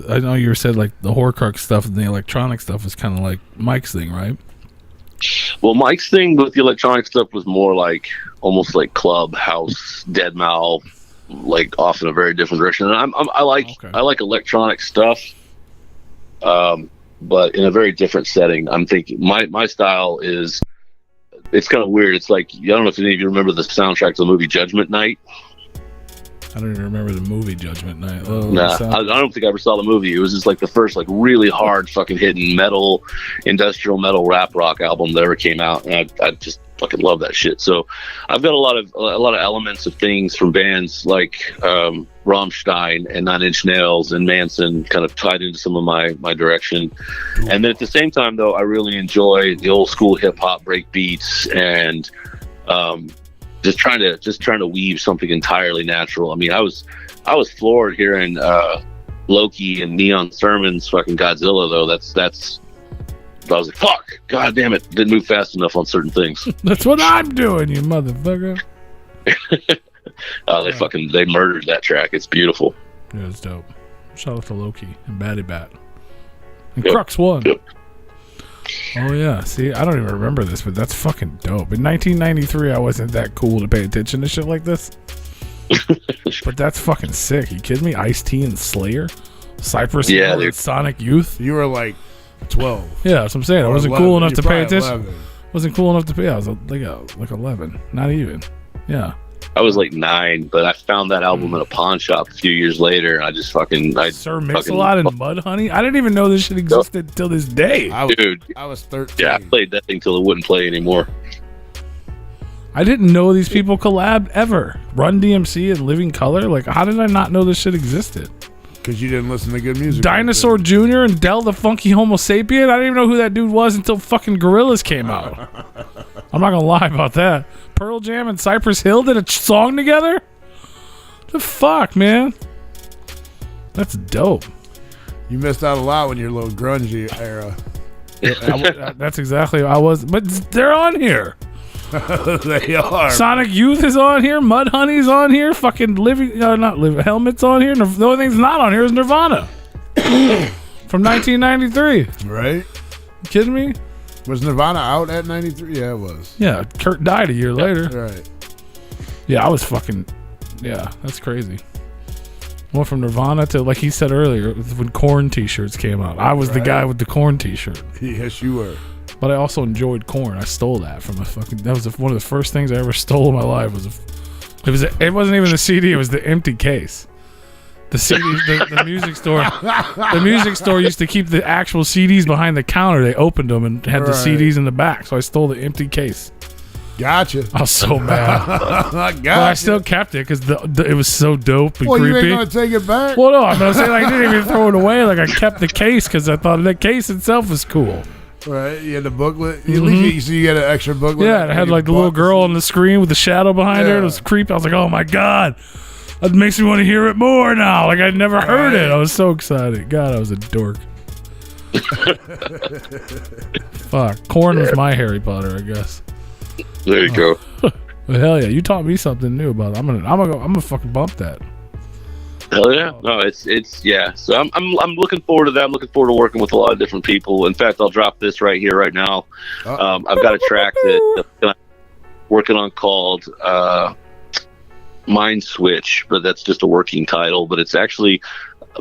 [SPEAKER 2] I know you said like the Horcrux stuff and the electronic stuff is kind of like Mike's thing, right?
[SPEAKER 4] Well, Mike's thing with the electronic stuff was more like almost like club house, deadmau5, like off in a very different direction. And I like electronic stuff, but in a very different setting. I'm thinking my style is, it's kind of weird. It's like, I don't know if any of you remember the soundtrack to the movie Judgment Night.
[SPEAKER 2] I don't even remember the movie Judgment Night.
[SPEAKER 4] I don't think I ever saw the movie. It was just like the first like really hard fucking hitting metal, industrial metal rap rock album that ever came out, and I just fucking love that shit. So I've got a lot of elements of things from bands like Rammstein and Nine Inch Nails and Manson kind of tied into some of my direction. And then at the same time though, I really enjoy the old school hip hop break beats and just trying to weave something entirely natural. I mean, I was floored hearing Loki and Neon Sermon's fucking Godzilla though. That's I was like, fuck, god damn it, didn't move fast enough on certain things.
[SPEAKER 2] That's what I'm doing, you motherfucker.
[SPEAKER 4] They murdered that track. It's beautiful.
[SPEAKER 2] Yeah, it's dope. Shout out to Loki and Batty Bat. And Crux won. Yep. Oh yeah, see, I don't even remember this, but that's fucking dope. In 1993, I wasn't that cool to pay attention to shit like this. But that's fucking sick. You kidding me? Ice-T and Slayer? Cypress Hill and Sonic Youth?
[SPEAKER 1] You were like 12.
[SPEAKER 2] Yeah, that's what I'm saying. I wasn't cool enough to pay attention.
[SPEAKER 1] 11.
[SPEAKER 2] Wasn't cool enough to pay. I was like 11. Not even. Yeah.
[SPEAKER 4] I was like 9, but I found that album in a pawn shop a few years later, and I just fucking...
[SPEAKER 2] Sir Mix-a-Lot and Mudhoney? I didn't even know this shit existed till this day.
[SPEAKER 1] I was 13.
[SPEAKER 4] Yeah, I played that thing till it wouldn't play anymore.
[SPEAKER 2] I didn't know these people collabed ever. Run DMC and Living Color? Like, how did I not know this shit existed?
[SPEAKER 1] Because you didn't listen to good music.
[SPEAKER 2] Dinosaur Jr. and Del the Funky Homo Sapien? I didn't even know who that dude was until fucking Gorillaz came out. I'm not gonna lie about that. Pearl Jam and Cypress Hill did a song together? The fuck, man? That's dope.
[SPEAKER 1] You missed out a lot when your little grungy era.
[SPEAKER 2] That's exactly what I was. But they're on here.
[SPEAKER 1] They are.
[SPEAKER 2] Sonic Youth is on here. Mudhoney's on here. Fucking not living Helmet's on here. The only thing that's not on here is Nirvana from 1993.
[SPEAKER 1] Right?
[SPEAKER 2] You kidding me?
[SPEAKER 1] Was Nirvana out at 93? Yeah, it was.
[SPEAKER 2] Yeah, Kurt died a year later.
[SPEAKER 1] Right.
[SPEAKER 2] Yeah, I was fucking. Yeah, that's crazy. Went from Nirvana to, like he said earlier, when Korn t-shirts came out. I was the guy with the Korn t-shirt.
[SPEAKER 1] Yes, you were.
[SPEAKER 2] But I also enjoyed Korn. I stole that from a fucking. That was one of the first things I ever stole in my life. It wasn't even the CD. It was the empty case. The CD, the music store. The music store used to keep the actual CDs behind the counter. They opened them and had the CDs in the back. So I stole the empty case.
[SPEAKER 1] Gotcha.
[SPEAKER 2] I was so mad. But I still kept it because it was so dope and creepy.
[SPEAKER 1] You ain't gonna take it back?
[SPEAKER 2] Well, no, I'm saying I didn't even throw it away. Like I kept the case because I thought the case itself was cool.
[SPEAKER 1] Right, you had the booklet. At least you get an extra booklet.
[SPEAKER 2] Yeah, it had like the little girl on the screen with the shadow behind her. It was creepy. I was like, oh my god, that makes me want to hear it more now. Like I'd never heard it. I was so excited. God, I was a dork. Fuck, Korn was my Harry Potter, I guess.
[SPEAKER 4] There you go.
[SPEAKER 2] Well, hell yeah, you taught me something new about it. I'm gonna fucking bump that.
[SPEAKER 4] Hell yeah! No, it's yeah. So I'm looking forward to that. I'm looking forward to working with a lot of different people. In fact, I'll drop this right here, right now. I've got a track that I'm working on called Mind Switch, but that's just a working title. But it's actually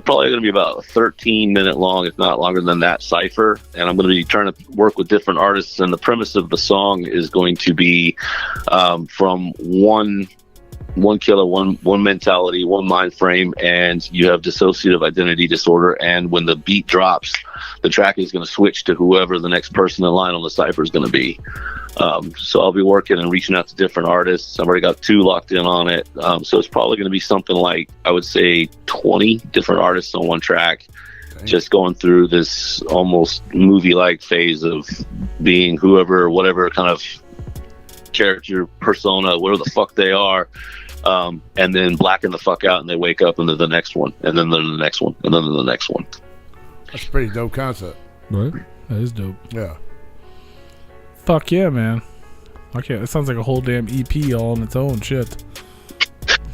[SPEAKER 4] probably going to be about a 13-minute long, if not longer than that, cipher. And I'm going to be trying to work with different artists. And the premise of the song is going to be from one killer, one mentality, one mind frame, and you have dissociative identity disorder. And when the beat drops, the track is going to switch to whoever the next person in line on the cipher is going to be. So I'll be working and reaching out to different artists. I've already got 2 locked in on it. So it's probably going to be something like, I would say 20 different artists on one track. Dang. Just going through this almost movie-like phase of being whoever, whatever kind of character, persona, whatever the fuck they are. And then blacken the fuck out and they wake up and then the next one and then the next one and then the next one.
[SPEAKER 1] That's a pretty dope concept.
[SPEAKER 2] Right? That is dope.
[SPEAKER 1] Yeah.
[SPEAKER 2] Fuck yeah, man. Okay, it sounds like a whole damn EP all on its own shit.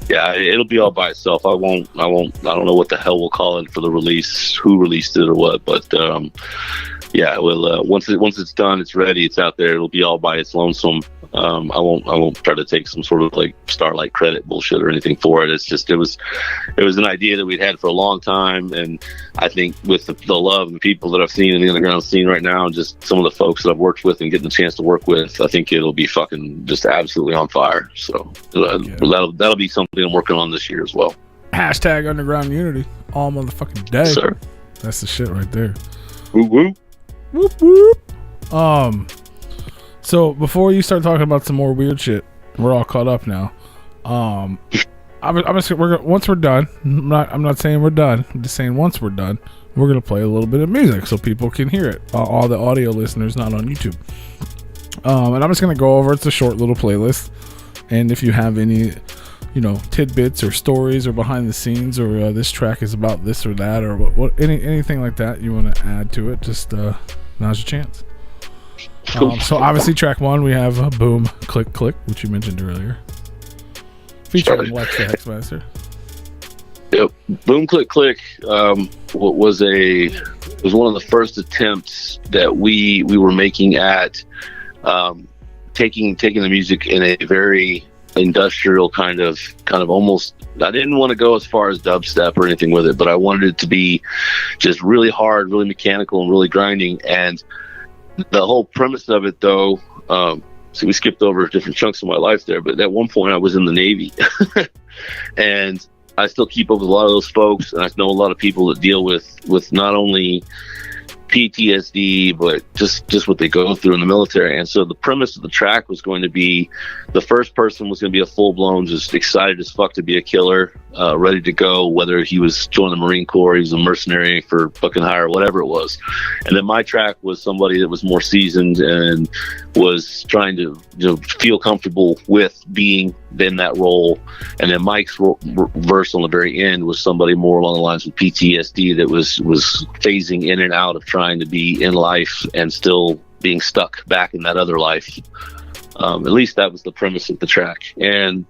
[SPEAKER 4] Yeah, it'll be all by itself. I don't know what the hell we'll call it for the release, who released it or what, but yeah, we'll once it's done, it's ready, it's out there, it'll be all by its lonesome. I won't try to take some sort of like Starlight credit bullshit or anything for it. It's just it was an idea that we'd had for a long time, and I think with the love and the people that I've seen in the underground scene right now, and just some of the folks that I've worked with and getting the chance to work with, I think it'll be fucking just absolutely on fire. So that'll be something I'm working on this year as well.
[SPEAKER 2] Hashtag Underground Unity all motherfucking day.
[SPEAKER 4] Sir.
[SPEAKER 2] That's the shit right there.
[SPEAKER 4] Woo woo.
[SPEAKER 2] Whoop whoop. So before you start talking about some more weird shit, we're all caught up now. Once we're done, I'm not saying we're done. I'm just saying once we're done, we're gonna play a little bit of music so people can hear it. All the audio listeners not on YouTube. And I'm just gonna go over. It's a short little playlist, and if you have any, tidbits or stories or behind the scenes or this track is about this or that or anything like that you want to add to it, just now's your chance. So obviously track 1 we have Boom Click Click, which you mentioned earlier, featuring Lex the Hexmaster.
[SPEAKER 4] Yep, Boom Click Click was one of the first attempts that we were making at taking the music in a very industrial kind of almost. I didn't want to go as far as dubstep or anything with it, but I wanted it to be just really hard, really mechanical, and really grinding. And the whole premise of it, though, so we skipped over different chunks of my life there, but at one point I was in the Navy, and I still keep up with a lot of those folks, and I know a lot of people that deal with not only PTSD, but just what they go through in the military. And so the premise of the track was going to be, the first person was going to be a full-blown, just excited as fuck to be a killer, ready to go, whether he was joining the Marine Corps, he was a mercenary for fucking hire, whatever it was. And then my track was somebody that was more seasoned and was trying to feel comfortable with being in that role. And then Mike's verse on the very end was somebody more along the lines of PTSD that was phasing in and out of trying to be in life and still being stuck back in that other life. At least that was the premise of the track. And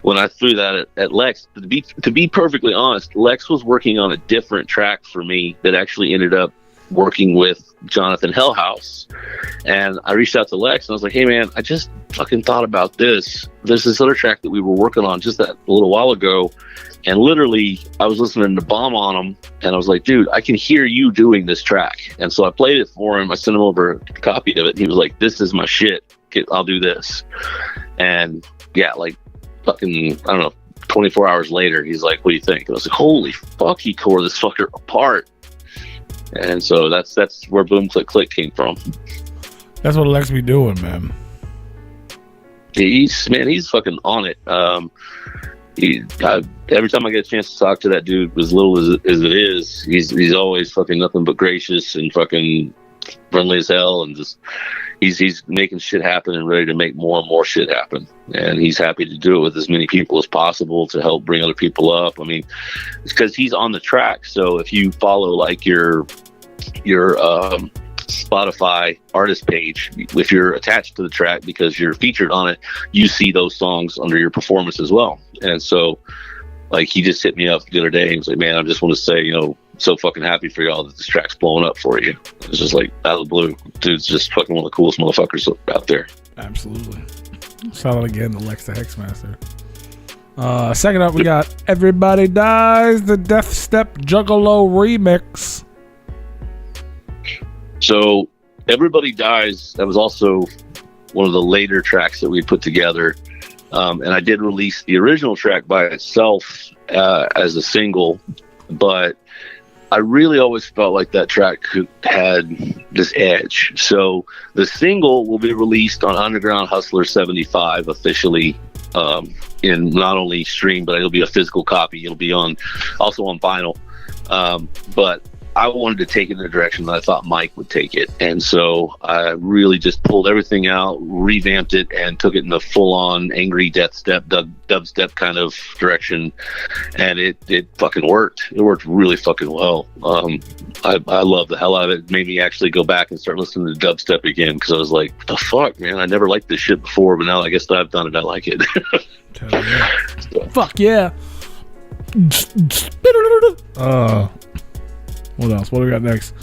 [SPEAKER 4] when I threw that at Lex, to be perfectly honest, Lex was working on a different track for me that actually ended up working with Jonathan Hellhouse. And I reached out to Lex and I was like, hey man, I just fucking thought about this. There's this other track that we were working on just that a little while ago. And literally I was listening to Bomb on him and I was like, dude, I can hear you doing this track. And so I played it for him. I sent him over a copy of it. And he was like, this is my shit. I'll do this. And yeah, like fucking, I don't know, 24 hours later, he's like, what do you think? And I was like, holy fuck, he tore this fucker apart. And so that's where Boom Click Click came from.
[SPEAKER 2] That's what Lex be doing, man.
[SPEAKER 4] He's fucking on it. Every time I get a chance to talk to that dude, as little as it is, he's always fucking nothing but gracious and fucking friendly as hell, and just he's making shit happen and ready to make more and more shit happen. And he's happy to do it with as many people as possible to help bring other people up. I mean, it's because he's on the track. So if you follow like your Spotify artist page, if you're attached to the track because you're featured on it, you see those songs under your performance as well. And so like he just hit me up the other day and he was like, man, I just want to say, so fucking happy for y'all that this track's blowing up for you. It's just like out of the blue. Dude's just fucking one of the coolest motherfuckers out there.
[SPEAKER 2] Absolutely. Shout out again to Lex the Hexmaster. Second up, we got Everybody Dies, the Death Step Juggalo remix.
[SPEAKER 4] So Everybody Dies, that was also one of the later tracks that we put together. And I did release the original track by itself as a single, but I really always felt like that track had this edge. So the single will be released on Underground Hustler 75 officially, in not only stream, but it'll be a physical copy. It'll be also on vinyl. But I wanted to take it in the direction that I thought Mike would take it. And so I really just pulled everything out, revamped it, and took it in the full-on angry death step, dubstep kind of direction. And it fucking worked. It worked really fucking well. I love the hell out of it. It made me actually go back and start listening to dubstep again, because I was like, what the fuck, man? I never liked this shit before, but now I guess that I've done it, I like it.
[SPEAKER 2] So. Fuck yeah. What else? What do we got next?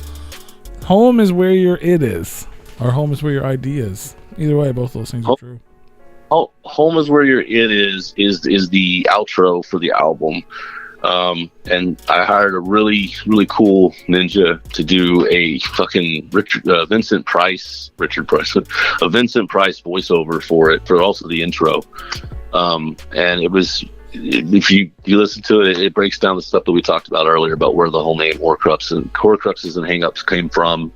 [SPEAKER 2] Home is where your it is, or home is where your idea is. Either way, both those things are true.
[SPEAKER 4] Oh, home is where your it is the outro for the album. And I hired a really, really cool ninja to do a fucking Vincent Price voiceover for it, for also the intro. And it was, if you listen to it, it breaks down the stuff that we talked about earlier about where the whole name Horcruxes and Hangups came from,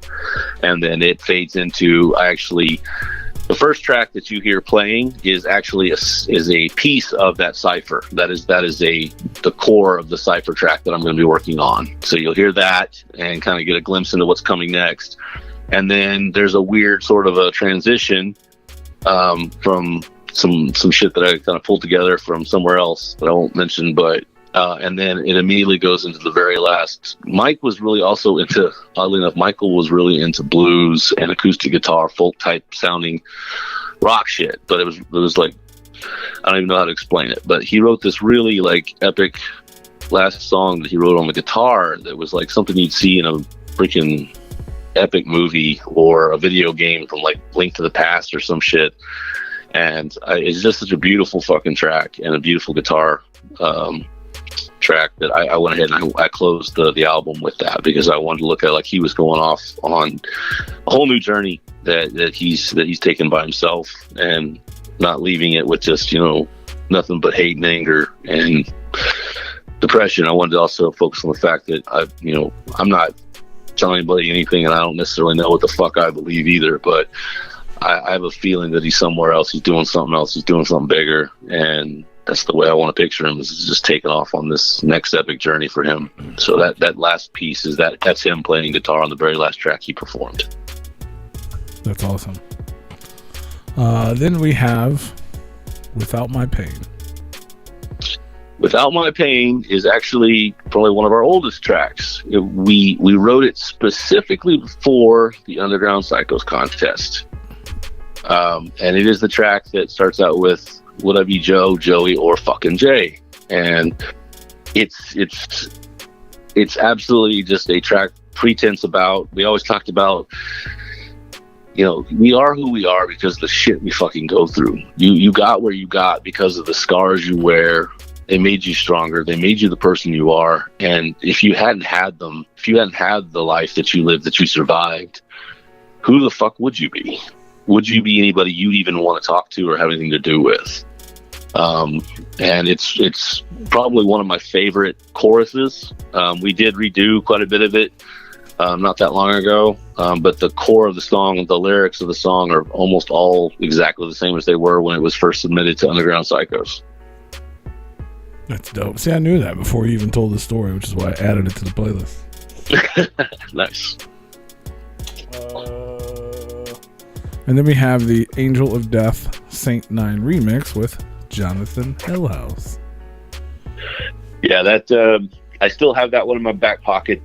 [SPEAKER 4] and then it fades into the first track that you hear playing is actually a piece of that cipher. That is the core of the cipher track that I'm going to be working on. So you'll hear that and kind of get a glimpse into what's coming next, and then there's a weird sort of a transition from some shit that I kind of pulled together from somewhere else that I won't mention, but and then it immediately goes into the very last. Mike was really also into, oddly enough, Michael was really into blues and acoustic guitar, folk type sounding rock shit, but it was like, I don't even know how to explain it, but he wrote this really like epic last song that he wrote on the guitar that was like something you'd see in a freaking epic movie or a video game from like Link to the Past or some shit. And it's just such a beautiful fucking track and a beautiful guitar track that I went ahead and I closed the album with that, because I wanted to look at it like he was going off on a whole new journey that he's taken by himself, and not leaving it with just, nothing but hate and anger and depression. I wanted to also focus on the fact that I'm not telling anybody anything, and I don't necessarily know what the fuck I believe either, but I have a feeling that he's somewhere else. He's doing something else. He's doing something bigger. And that's the way I want to picture him, is just taking off on this next epic journey for him. So that last piece that's him playing guitar on the very last track he performed.
[SPEAKER 2] That's awesome. Then we have Without My Pain.
[SPEAKER 4] Without My Pain is actually probably one of our oldest tracks. We wrote it specifically for the Underground Psychos contest. And it is the track that starts out with "Would I Be Joe, Joey, or fucking Jay?" And it's absolutely just a track pretense about. We always talked about, we are who we are because of the shit we fucking go through. You got where you got because of the scars you wear. They made you stronger. They made you the person you are. And if you hadn't had them, if you hadn't had the life that you lived, that you survived, who the fuck would you be? Would you be anybody you'd even want to talk to or have anything to do with? And it's probably one of my favorite choruses. We did redo quite a bit of it not that long ago, but the core of the song, the lyrics of the song are almost all exactly the same as they were when it was first submitted to Underground Psychos.
[SPEAKER 2] That's dope. See, I knew that before you even told the story, which is why I added it to the playlist.
[SPEAKER 4] Nice.
[SPEAKER 2] And then we have the Angel of Death Saint 9 remix with Jonathan Hillhouse.
[SPEAKER 4] Yeah, that I still have that one in my back pocket.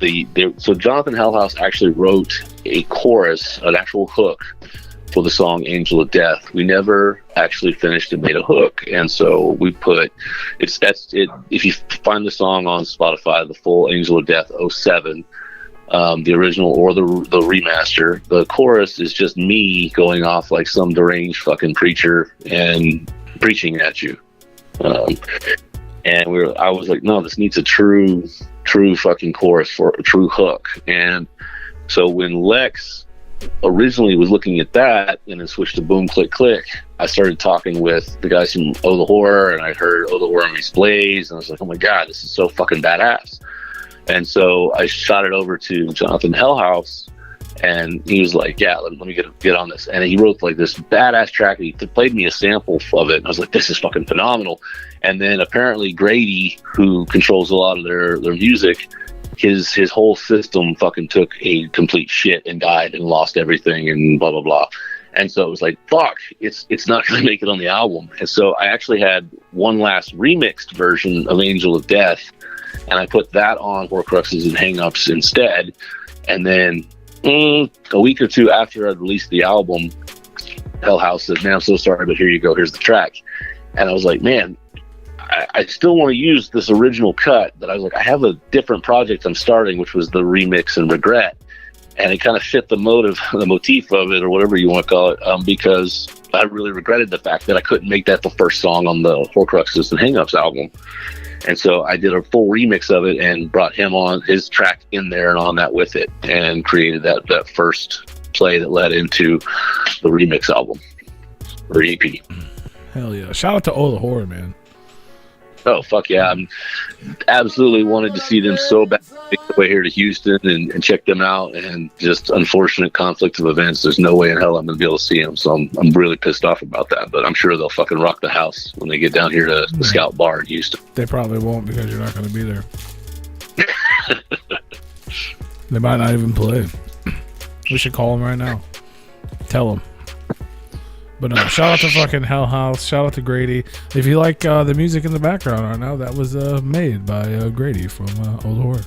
[SPEAKER 4] So Jonathan Hillhouse actually wrote a chorus, an actual hook for the song Angel of Death. We never actually finished and made a hook, and so we put if you find the song on Spotify, the full Angel of Death 07, the original or the remaster, the chorus is just me going off like some deranged fucking preacher and preaching at you. And I was like, no, this needs a true fucking chorus for a true hook. And so when Lex originally was looking at that and then switched to Boom Click Click, I started talking with the guys from Oh the Horror, and I heard Oh the Horror meets Blaze, and I was like, oh my god, this is so fucking badass. And so I shot it over to Jonathan Hillhouse, and he was like, yeah, let me get on this. And he wrote like this badass track, and he played me a sample of it, and I was like, this is fucking phenomenal. And then apparently Grady, who controls a lot of their music, his whole system fucking took a complete shit and died and lost everything and blah blah blah. And so it was like, fuck, it's not going to make it on the album. And so I actually had one last remixed version of Angel of Death, and I put that on Horcruxes and Hangups instead. And then a week or two after I'd released the album, Hillhouse said, man, I'm so sorry, but here you go, here's the track. And I was like, man, I still want to use this original cut, but I was like, I have a different project I'm starting, which was the remix and Regret. And it kind of fit the motif of it, or whatever you want to call it, because I really regretted the fact that I couldn't make that the first song on the Horcruxes and Hangups album. And so I did a full remix of it and brought him on, his track in there and on that with it, and created that first play that led into the remix album, or EP.
[SPEAKER 2] Hell yeah. Shout out to Oh the Horror, man.
[SPEAKER 4] Oh, fuck yeah. I absolutely wanted to see them so bad. Make the way here to Houston and check them out, and just unfortunate conflict of events. There's no way in hell I'm going to be able to see them, so I'm really pissed off about that, but I'm sure they'll fucking rock the house when they get down here to the Scout Bar in Houston.
[SPEAKER 2] They probably won't, because you're not going to be there. They might not even play. We should call them right now. Tell them. But no, shout out to fucking Hillhouse. Shout out to Grady. If you like the music in the background right now, that was made by Grady from Oh the Horror.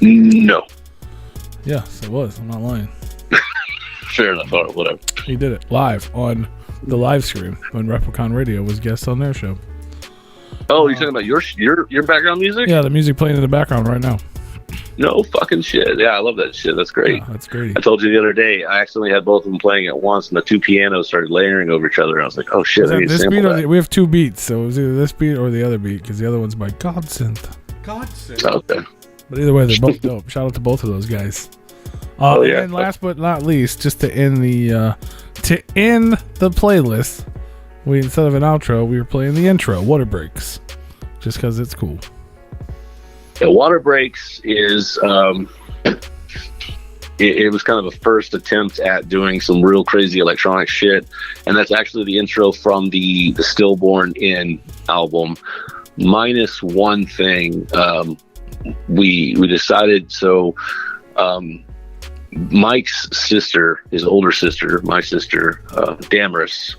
[SPEAKER 4] No.
[SPEAKER 2] Yes, it was. I'm not lying.
[SPEAKER 4] Fair enough. Or whatever.
[SPEAKER 2] He did it live on the live stream when Replicon Radio was guest on their show.
[SPEAKER 4] Oh, you're talking about your background music?
[SPEAKER 2] Yeah, the music playing in the background right now.
[SPEAKER 4] No fucking shit. Yeah, I love that shit. That's great.
[SPEAKER 2] Yeah, that's great.
[SPEAKER 4] I told you the other day, I accidentally had both of them playing at once, and the two pianos started layering over each other, and I was like, oh shit, I need to sample that.
[SPEAKER 2] We have two beats, so it was either this beat or the other beat, because the other one's by Godsynth.
[SPEAKER 4] Okay.
[SPEAKER 2] But either way, they're both dope. Shout out to both of those guys. And last but not least, just to end the playlist, we, instead of an outro, we were playing the intro, Water Breaks, just because it's cool.
[SPEAKER 4] Yeah, Water Breaks is it was kind of a first attempt at doing some real crazy electronic shit, and that's actually the intro from the Stillborn In album, minus one thing. We decided, so Mike's sister, his older sister, my sister, Damaris,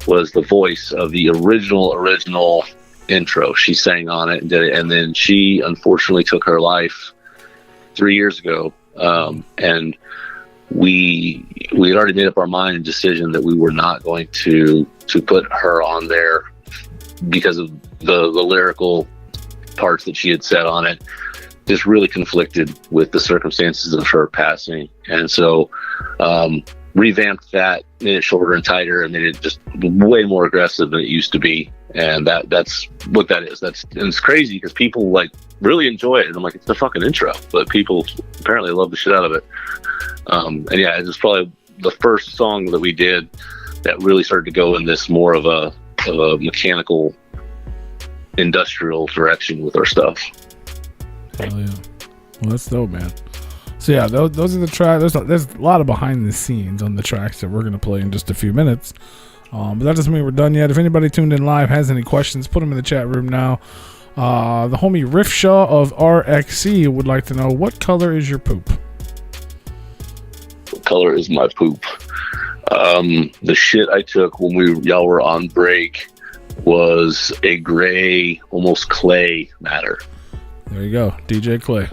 [SPEAKER 4] was the voice of the original intro. She sang on it and did it, and then she unfortunately took her life 3 years ago. And we had already made up our mind and decision that we were not going to put her on there because of the lyrical parts that she had said on it just really conflicted with the circumstances of her passing. And so revamped that, made it shorter and tighter, and made it just way more aggressive than it used to be. And that's what that is. And it's crazy because people like really enjoy it, and I'm like, it's the fucking intro, but people apparently love the shit out of it. And yeah, it was probably the first song that we did that really started to go in this more of a mechanical, industrial direction with our stuff.
[SPEAKER 2] Hell yeah. Well, that's dope, man. So yeah, those are the tracks. There's a lot of behind the scenes on the tracks that we're gonna play in just a few minutes. But that doesn't mean we're done yet. If anybody tuned in live has any questions, put them in the chat room now. The homie Riffshaw of RXC would like to know, what color is your poop?
[SPEAKER 4] What color is my poop? The shit I took when y'all were on break was a gray, almost clay matter.
[SPEAKER 2] There you go, DJ Clay.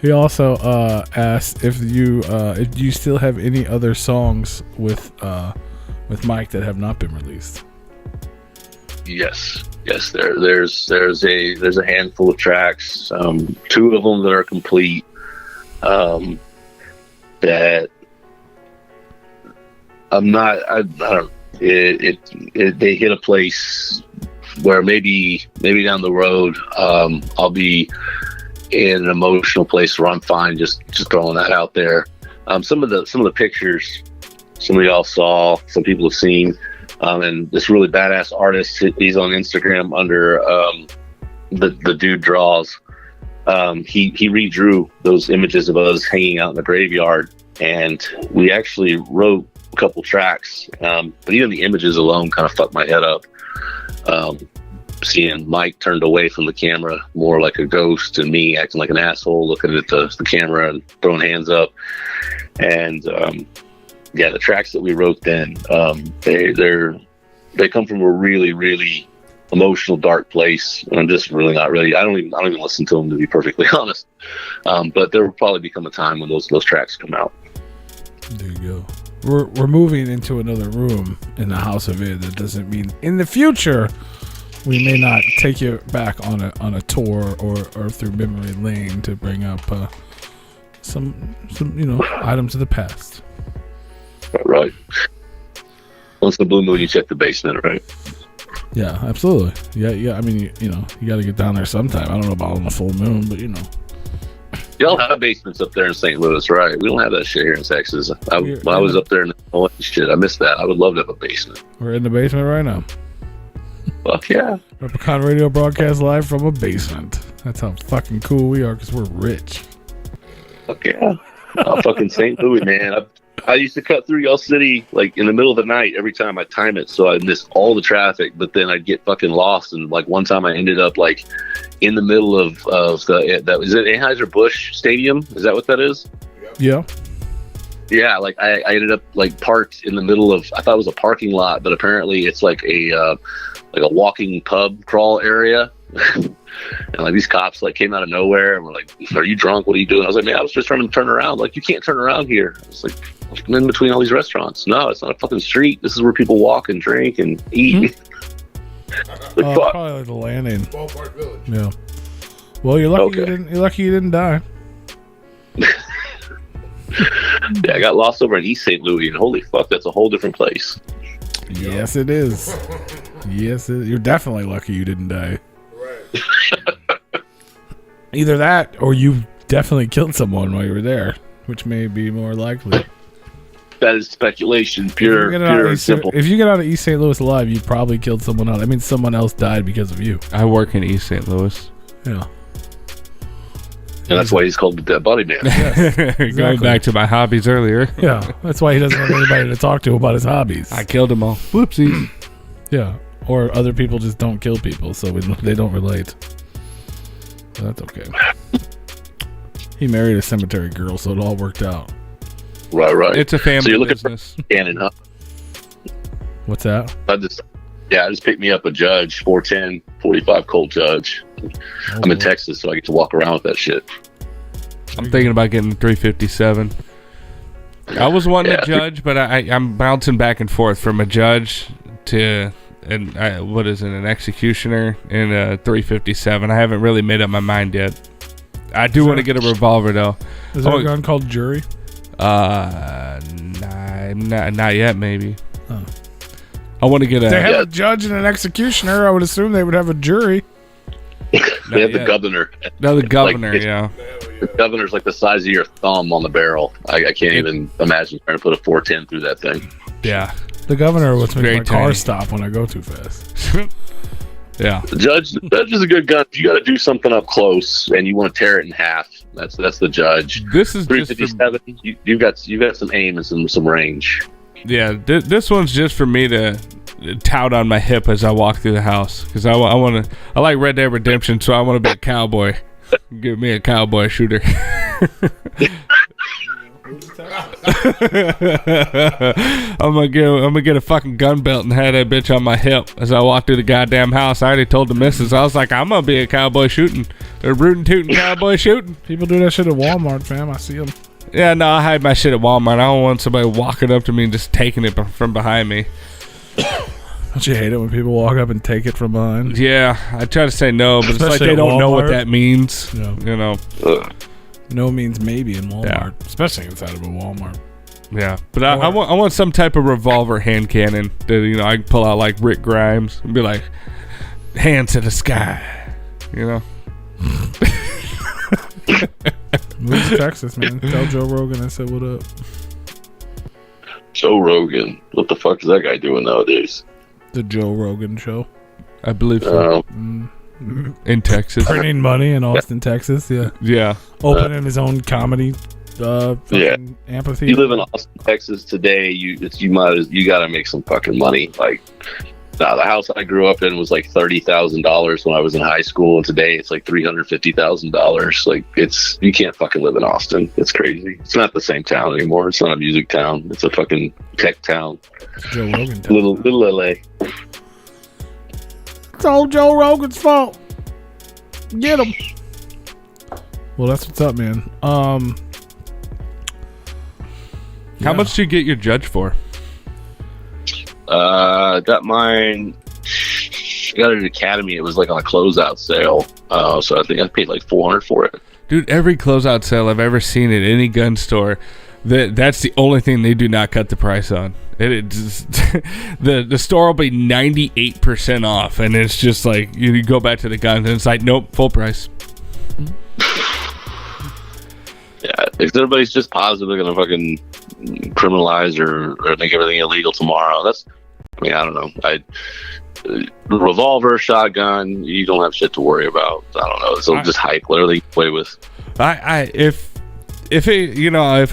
[SPEAKER 2] He also asked if you still have any other songs with Mike that have not been released.
[SPEAKER 4] Yes. There's a handful of tracks. 2 of them that are complete. That I'm not. I don't. They hit a place where maybe down the road, I'll be in an emotional place where I'm fine just throwing that out there. Some of the pictures some of y'all saw, some people have seen, and this really badass artist, he's on Instagram under the Dude Draws. He redrew those images of us hanging out in the graveyard, and we actually wrote a couple tracks, but even the images alone kind of fucked my head up. Seeing Mike turned away from the camera more like a ghost, and me acting like an asshole looking at the camera and throwing hands up. And yeah, the tracks that we wrote then, they come from a really, really emotional, dark place, and I'm just really not really. I don't even listen to them, to be perfectly honest. But there will probably become a time when those tracks come out.
[SPEAKER 2] There you go. We're moving into another room in the House of Id. That doesn't mean in the future we may not take you back on a tour or through memory lane to bring up some items of the past.
[SPEAKER 4] Right. Once the blue moon, you check the basement, right?
[SPEAKER 2] Yeah, absolutely. Yeah. I mean, you got to get down there sometime. I don't know about on the full moon, but
[SPEAKER 4] Y'all have basements up there in St. Louis, right? We don't have that shit here in Texas. When I was up there in the shit, I missed that. I would love to have a basement.
[SPEAKER 2] We're in the basement right now.
[SPEAKER 4] Fuck yeah.
[SPEAKER 2] Replicon Radio broadcast live from a basement. That's how fucking cool we are, because we're rich.
[SPEAKER 4] Fuck yeah. Oh, fucking St. Louis, man. I used to cut through y'all city like in the middle of the night every time I time it, so I missed all the traffic, but then I'd get fucking lost, and like one time I ended up like in the middle of that was it Anheuser-Busch Stadium? Is that what that is?
[SPEAKER 2] Yeah.
[SPEAKER 4] Yeah, like I ended up like parked in the middle of, I thought it was a parking lot, but apparently it's like a walking pub crawl area. And like these cops like came out of nowhere and were like, "Are you drunk? What are you doing?" I was like, "Man, I was just trying to turn around." Like, "You can't turn around here." I was like, "I'm in between all these restaurants." "No, it's not a fucking street. This is where people walk and drink and eat." Like, fuck.
[SPEAKER 2] Probably like the landing.
[SPEAKER 1] Ballpark Village.
[SPEAKER 2] Yeah. Well, you're lucky.
[SPEAKER 4] Okay.
[SPEAKER 2] You're lucky you didn't die.
[SPEAKER 4] Yeah, I got lost over in East St. Louis, and holy fuck, that's a whole different place.
[SPEAKER 2] Yes, it is. Yes, you're definitely lucky you didn't die.
[SPEAKER 1] Right.
[SPEAKER 2] Either that, or you definitely killed someone while you were there, which may be more likely.
[SPEAKER 4] that is speculation, pure and simple.
[SPEAKER 2] If you get out of East St. Louis alive, you probably killed someone else. I mean, someone else died because of you.
[SPEAKER 3] I work in East St. Louis.
[SPEAKER 2] Yeah.
[SPEAKER 4] And that's why he's called the Dead Body Man.
[SPEAKER 2] Yes,
[SPEAKER 3] Going
[SPEAKER 2] exactly.
[SPEAKER 3] back to my hobbies earlier.
[SPEAKER 2] Yeah, that's why he doesn't have anybody to talk to about his hobbies.
[SPEAKER 3] I killed them all. Whoopsies.
[SPEAKER 2] Yeah, or other people just don't kill people, so they don't relate. But that's okay. He married a cemetery girl, so it all worked out.
[SPEAKER 4] Right.
[SPEAKER 3] It's a family
[SPEAKER 4] So you're looking
[SPEAKER 3] business.
[SPEAKER 4] for Cannon, huh?
[SPEAKER 2] What's that?
[SPEAKER 4] I just picked me up a judge, 410, 45 Colt judge. I'm in Texas, so I get to walk around with that shit.
[SPEAKER 3] I'm thinking about getting a 357. I was wanting to judge, but I'm bouncing back and forth from a judge to an executioner and a 357. I haven't really made up my mind yet. I do want to get a revolver though.
[SPEAKER 2] Is there a gun called jury?
[SPEAKER 3] Not yet, maybe.
[SPEAKER 2] Oh.
[SPEAKER 3] I want to get a.
[SPEAKER 2] They have a judge and an executioner. I would assume they would have a jury.
[SPEAKER 4] They have the governor.
[SPEAKER 3] No, the governor.
[SPEAKER 4] Like,
[SPEAKER 3] yeah.
[SPEAKER 4] The governor's like the size of your thumb on the barrel. I can't even imagine trying to put a 410 through that thing.
[SPEAKER 3] Yeah.
[SPEAKER 2] The governor lets me
[SPEAKER 3] Very
[SPEAKER 2] my car
[SPEAKER 3] tiny.
[SPEAKER 2] stop when I go too fast.
[SPEAKER 3] Yeah.
[SPEAKER 4] The judge is a good gun. If you got to do something up close and you want to tear it in half, that's the judge.
[SPEAKER 3] This is just
[SPEAKER 4] 357. You've got some aim and some range.
[SPEAKER 3] Yeah, this one's just for me to tout on my hip as I walk through the house because I like Red Dead Redemption, so I want to be a cowboy. Give me a cowboy shooter. I'm gonna get a fucking gun belt and have that bitch on my hip as I walk through the goddamn house. I already told the missus, I was like, I'm gonna be a cowboy shooting, a rootin' tootin' cowboy shooting.
[SPEAKER 2] People do that shit at Walmart, fam. I see them.
[SPEAKER 3] Yeah, no, I hide my shit at Walmart. I don't want somebody walking up to me and just taking it from behind me.
[SPEAKER 2] Don't you hate it when people walk up and take it from behind?
[SPEAKER 3] Yeah, I try to say no, but
[SPEAKER 2] Especially
[SPEAKER 3] it's like they
[SPEAKER 2] at
[SPEAKER 3] don't know what
[SPEAKER 2] Walmart.
[SPEAKER 3] that means.
[SPEAKER 2] Yeah.
[SPEAKER 3] You know.
[SPEAKER 2] No means maybe in Walmart,
[SPEAKER 3] Yeah.
[SPEAKER 2] especially inside of a Walmart.
[SPEAKER 3] Yeah, but I want some type of revolver hand cannon that I can pull out like Rick Grimes and be like, hands to the sky,
[SPEAKER 2] Move to Texas, man. Tell Joe Rogan I said what up.
[SPEAKER 4] Joe Rogan. What the fuck is that guy doing nowadays?
[SPEAKER 2] The Joe Rogan Show.
[SPEAKER 3] I believe so. In Texas.
[SPEAKER 2] Printing money in Austin, Texas. Yeah.
[SPEAKER 3] Yeah.
[SPEAKER 2] Opening his own comedy amphitheater.
[SPEAKER 4] You live in Austin, Texas today. You got to make some fucking money. Like, the house I grew up in was like $30,000 when I was in high school, and today it's like $350,000. Like, you can't fucking live in Austin. It's crazy. It's not the same town anymore. It's not a music town. It's a fucking tech town.
[SPEAKER 2] Joe Rogan town.
[SPEAKER 4] Little LA.
[SPEAKER 2] It's all Joe Rogan's fault. Get him. Well, that's what's up, man.
[SPEAKER 3] How much do you get your judge for?
[SPEAKER 4] Got mine. Got it at Academy. It was like on a closeout sale. So I think I paid like $400 for it.
[SPEAKER 3] Dude, every closeout sale I've ever seen at any gun store, that's the only thing they do not cut the price on. The store will be 98% off, and it's just like you go back to the guns, and it's like, nope, full price.
[SPEAKER 4] Yeah, if everybody's just positive they're gonna fucking criminalize or make everything illegal tomorrow. I don't know. Revolver, shotgun, you don't have shit to worry about. I don't know. So just hype, literally play with.
[SPEAKER 3] If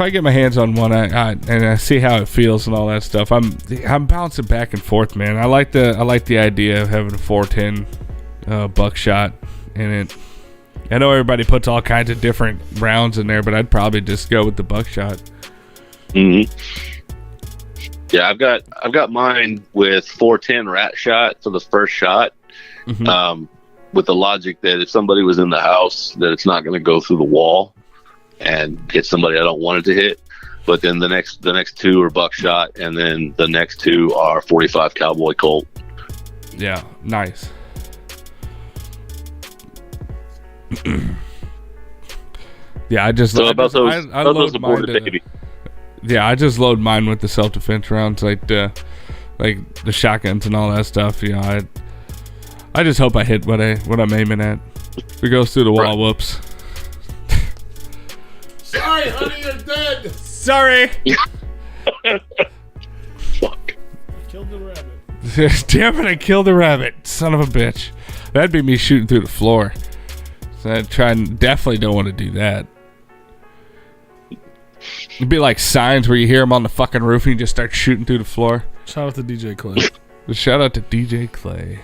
[SPEAKER 3] I get my hands on one, and I see how it feels and all that stuff, I'm bouncing back and forth, man. I like the idea of having a 410 buckshot in it. I know everybody puts all kinds of different rounds in there, but I'd probably just go with the buckshot.
[SPEAKER 4] Mm-hmm. Yeah, I've got mine with 410 rat shot for the first shot.
[SPEAKER 3] Mm-hmm.
[SPEAKER 4] With the logic that if somebody was in the house, that it's not going to go through the wall and hit somebody I don't want it to hit. But then the next two are buckshot, and then the next two are 45 Cowboy Colt.
[SPEAKER 3] Yeah, nice. Yeah, I just
[SPEAKER 4] So
[SPEAKER 3] I
[SPEAKER 4] about
[SPEAKER 3] just,
[SPEAKER 4] those,
[SPEAKER 3] I
[SPEAKER 4] about those
[SPEAKER 3] load mine
[SPEAKER 4] aborted
[SPEAKER 3] to,
[SPEAKER 4] baby.
[SPEAKER 3] yeah, I just load mine with the self-defense rounds, like the shotguns and all that stuff. I just hope I hit what I'm aiming at. If it goes through the wall,
[SPEAKER 4] Right.
[SPEAKER 3] whoops.
[SPEAKER 1] Sorry, honey, you're dead.
[SPEAKER 3] Sorry.
[SPEAKER 4] Fuck.
[SPEAKER 2] Killed the rabbit.
[SPEAKER 3] Damn it, I killed a rabbit. Son of a bitch. That'd be me shooting through the floor. So I definitely don't want to do that. It'd be like signs where you hear them on the fucking roof and you just start shooting through the floor.
[SPEAKER 2] Shout out to DJ Clay.
[SPEAKER 3] Shout out to DJ Clay.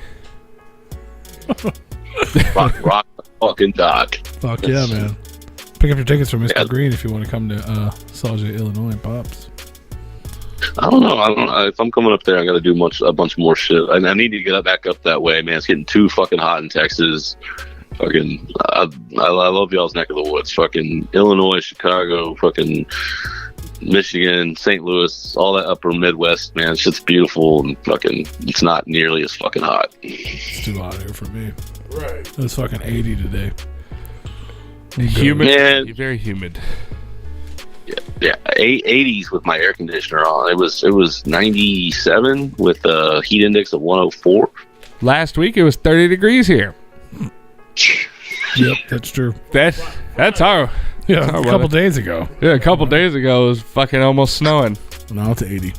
[SPEAKER 4] Rock fucking dog.
[SPEAKER 2] Fuck yeah, man. Pick up your tickets from Mr. Green if you want to come to Sauget, Illinois, Pops.
[SPEAKER 4] I don't know. If I'm coming up there, I got to do a bunch more shit. I need to get back up that way, man. It's getting too fucking hot in Texas. Fucking, I love y'all's neck of the woods. Fucking Illinois, Chicago, fucking Michigan, St. Louis, all that upper Midwest, man. Shit's beautiful and fucking, it's not nearly as fucking hot.
[SPEAKER 2] It's too hot here for me.
[SPEAKER 1] Right.
[SPEAKER 2] It was fucking 80 today.
[SPEAKER 3] Humid.
[SPEAKER 4] Man.
[SPEAKER 3] Very humid.
[SPEAKER 4] Yeah, 80s with my air conditioner on. It was 97 with a heat index of 104.
[SPEAKER 3] Last week it was 30 degrees here.
[SPEAKER 2] Yep, that's true.
[SPEAKER 3] That's our.
[SPEAKER 2] Yeah,
[SPEAKER 3] our
[SPEAKER 2] a couple days ago.
[SPEAKER 3] Yeah, a couple days ago it was fucking almost snowing.
[SPEAKER 2] Now it's 80.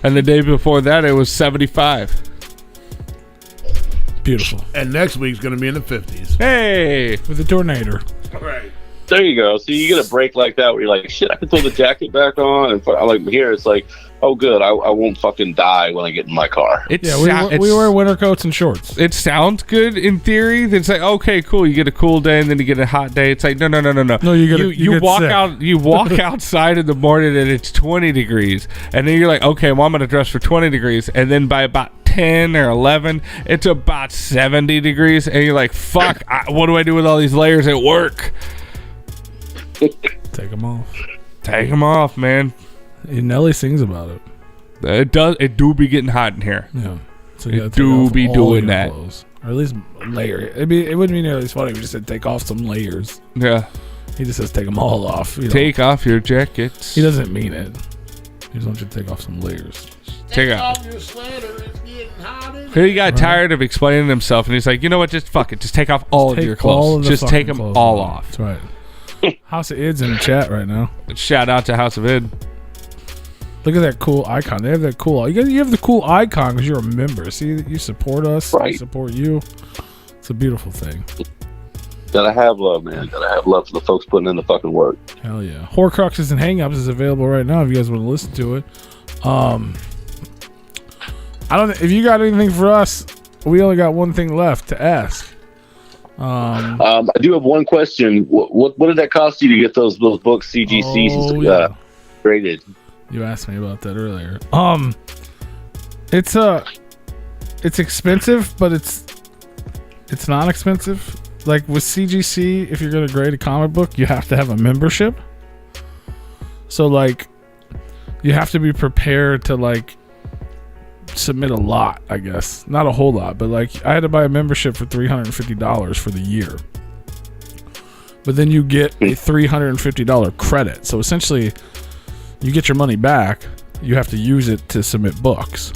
[SPEAKER 3] And the day before that it was 75.
[SPEAKER 2] Beautiful.
[SPEAKER 1] And next week's going to be in the 50s.
[SPEAKER 3] Hey!
[SPEAKER 2] With a tornado.
[SPEAKER 1] Right.
[SPEAKER 4] There you go. So you get a break like that where you're like, shit, I can throw the jacket back on. And I'm like, here it's like, oh, good. I won't fucking die when I get in my car.
[SPEAKER 2] Yeah, we wear winter coats and shorts.
[SPEAKER 3] It sounds good in theory. It's like, okay, cool. You get a cool day and then you get a hot day. It's like, no.
[SPEAKER 2] No, you get
[SPEAKER 3] walk
[SPEAKER 2] sick.
[SPEAKER 3] out. You walk outside in the morning and it's 20 degrees, and then you're like, okay, well I'm gonna dress for 20 degrees, and then by about 10 or 11, it's about 70 degrees, and you're like, fuck, what do I do with all these layers at work?
[SPEAKER 2] Take them off.
[SPEAKER 3] Take them off, man.
[SPEAKER 2] Nelly sings about it.
[SPEAKER 3] It do be getting hot in here.
[SPEAKER 2] Yeah. So
[SPEAKER 3] It
[SPEAKER 2] you gotta take
[SPEAKER 3] do
[SPEAKER 2] off
[SPEAKER 3] be
[SPEAKER 2] all
[SPEAKER 3] doing
[SPEAKER 2] your
[SPEAKER 3] that.
[SPEAKER 2] clothes. Or at least layer it. It wouldn't be nearly as funny if we just said take off some layers.
[SPEAKER 3] Yeah.
[SPEAKER 2] He just says take them all off. You know.
[SPEAKER 3] Take off your jackets.
[SPEAKER 2] He doesn't mean it. He just wants you to take off some layers.
[SPEAKER 3] Take off
[SPEAKER 1] your sweater. It's getting hot in
[SPEAKER 3] He got tired of explaining himself, and he's like, you know what? Just fuck it. Just take off all of
[SPEAKER 2] Take
[SPEAKER 3] your
[SPEAKER 2] all
[SPEAKER 3] clothes.
[SPEAKER 2] of the
[SPEAKER 3] Just take
[SPEAKER 2] fucking
[SPEAKER 3] them
[SPEAKER 2] clothes
[SPEAKER 3] all
[SPEAKER 2] off.
[SPEAKER 3] off.
[SPEAKER 2] That's right. House of Id's in the chat right now.
[SPEAKER 3] Shout out to House of Id.
[SPEAKER 2] Look at that cool icon. They have that cool. You have the cool icon because you're a member. See, you support us.
[SPEAKER 4] Right.
[SPEAKER 2] We support you. It's a beautiful thing.
[SPEAKER 4] Gotta have love, man. Gotta have love for the folks putting in the fucking work.
[SPEAKER 2] Hell yeah. Horcruxes and Hangups is available right now if you guys want to listen to it. I don't. If you got anything for us, we only got one thing left to ask.
[SPEAKER 4] I do have one question. What did that cost you to get those books CGC graded?
[SPEAKER 2] You asked me about that earlier. It's expensive, but it's not expensive. Like with CGC, if you're gonna grade a comic book, you have to have a membership. So like, you have to be prepared to like submit a lot, I guess. Not a whole lot, but like I had to buy a membership for $350 for the year. But then you get a $350 credit. So essentially, you get your money back. You have to use it to submit books.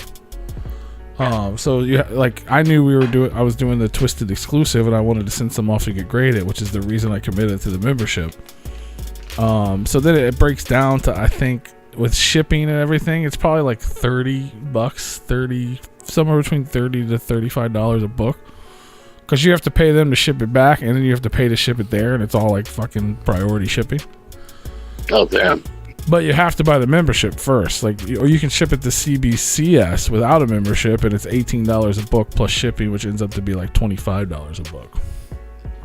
[SPEAKER 2] So you I knew I was doing the Twisted exclusive, and I wanted to send some off to get graded, which is the reason I committed to the membership. So then it breaks down to, I think, with shipping and everything, it's probably like $30, somewhere between $30 to $35 a book, because you have to pay them to ship it back, and then you have to pay to ship it there, and it's all like fucking priority shipping.
[SPEAKER 4] Oh damn!
[SPEAKER 2] But you have to buy the membership first, or you can ship it to CBCS without a membership, and it's $18 a book plus shipping, which ends up to be like $25 a book.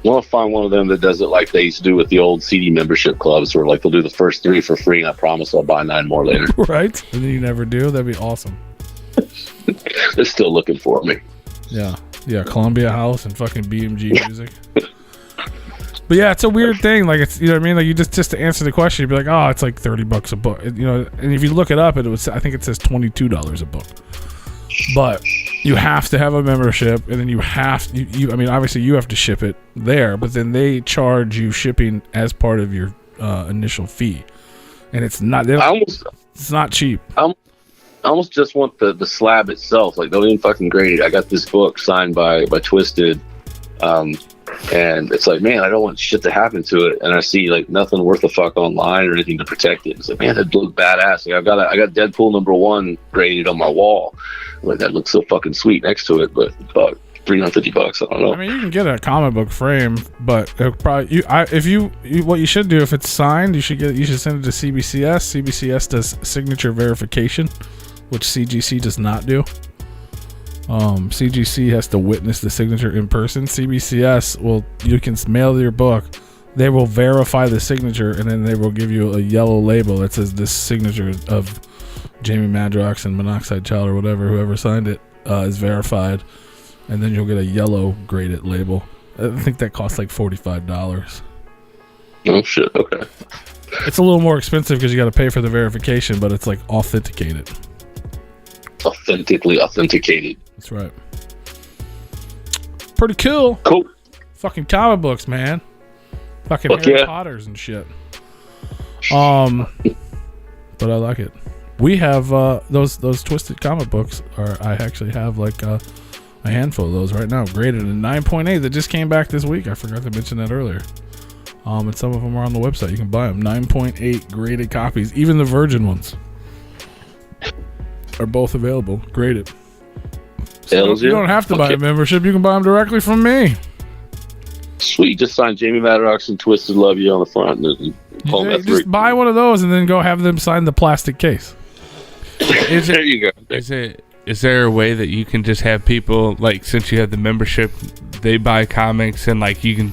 [SPEAKER 4] I want to find one of them that does it like they used to do with the old CD membership clubs, where like they'll do the first 3 for free, and I promise I'll buy 9 more later.
[SPEAKER 2] Right? And then you never do. That'd be awesome.
[SPEAKER 4] They're still looking for me.
[SPEAKER 2] Yeah, Columbia House and fucking BMG Music. But yeah, it's a weird thing. Like, it's, you know what I mean? Like, you just to answer the question, you'd be like, oh, it's like $30 a book. You know, and if you look it up, I think it says $22 a book. But you have to have a membership, and then you I mean, obviously you have to ship it there, but then they charge you shipping as part of your initial fee, and it's not. It's not cheap.
[SPEAKER 4] I almost just want the slab itself. Like, don't even fucking grade it. I got this book signed by Twisted And it's like, man, I don't want shit to happen to it. And I see like nothing worth a fuck online or anything to protect it. It's like, man, that look badass. Like I got Deadpool #1 graded on my wall. Like that looks so fucking sweet next to it, but fuck, $350. I don't know.
[SPEAKER 2] I mean, you can get a comic book frame, but probably what you should do if it's signed, you should send it to CBCS. CBCS does signature verification, which CGC does not do. CGC has to witness the signature in person. CBCS you can mail your book. They will verify the signature, and then they will give you a yellow label that says this signature of Jamie Madrox and Monoxide Child or whatever, whoever signed it, is verified. And then you'll get a yellow graded label. I think that costs like $45.
[SPEAKER 4] Oh shit, okay.
[SPEAKER 2] It's a little more expensive because you got to pay for the verification, but it's like authenticated.
[SPEAKER 4] Authentically authenticated.
[SPEAKER 2] That's right. Pretty cool.
[SPEAKER 4] Cool.
[SPEAKER 2] Fucking comic books, man. Fucking
[SPEAKER 4] Fuck
[SPEAKER 2] Harry
[SPEAKER 4] yeah.
[SPEAKER 2] Potters and shit. But I like it. We have those twisted comic books. I actually have like a handful of those right now, graded in 9.8 that just came back this week. I forgot to mention that earlier. And some of them are on the website. You can buy them. 9.8 graded copies. Even the Virgin ones are both available, graded. So you don't have to buy a membership. You can buy them directly from me.
[SPEAKER 4] Sweet. Just sign Jamie Madrox and Twisted Love You on the front. And
[SPEAKER 2] just buy one of those and then go have them sign the plastic case.
[SPEAKER 4] There you go.
[SPEAKER 3] Is there a way that you can just have people, like, since you have the membership, they buy comics and like you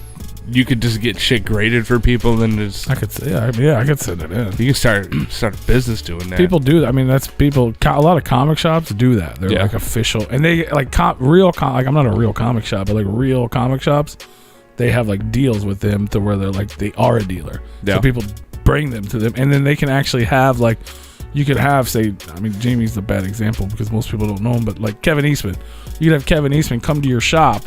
[SPEAKER 3] could just get shit graded for people, and just
[SPEAKER 2] I could say, I could send it in.
[SPEAKER 3] You can start a business doing that.
[SPEAKER 2] People do that. I mean, that's people. A lot of comic shops do that. They're like official, and they like like I'm not a real comic shop, but like real comic shops, they have like deals with them to where they are a dealer.
[SPEAKER 3] Yeah.
[SPEAKER 2] So people bring them to them, and then they can actually have like. You could have, say, I mean, Jamie's a bad example because most people don't know him, but like Kevin Eastman. You could have Kevin Eastman come to your shop.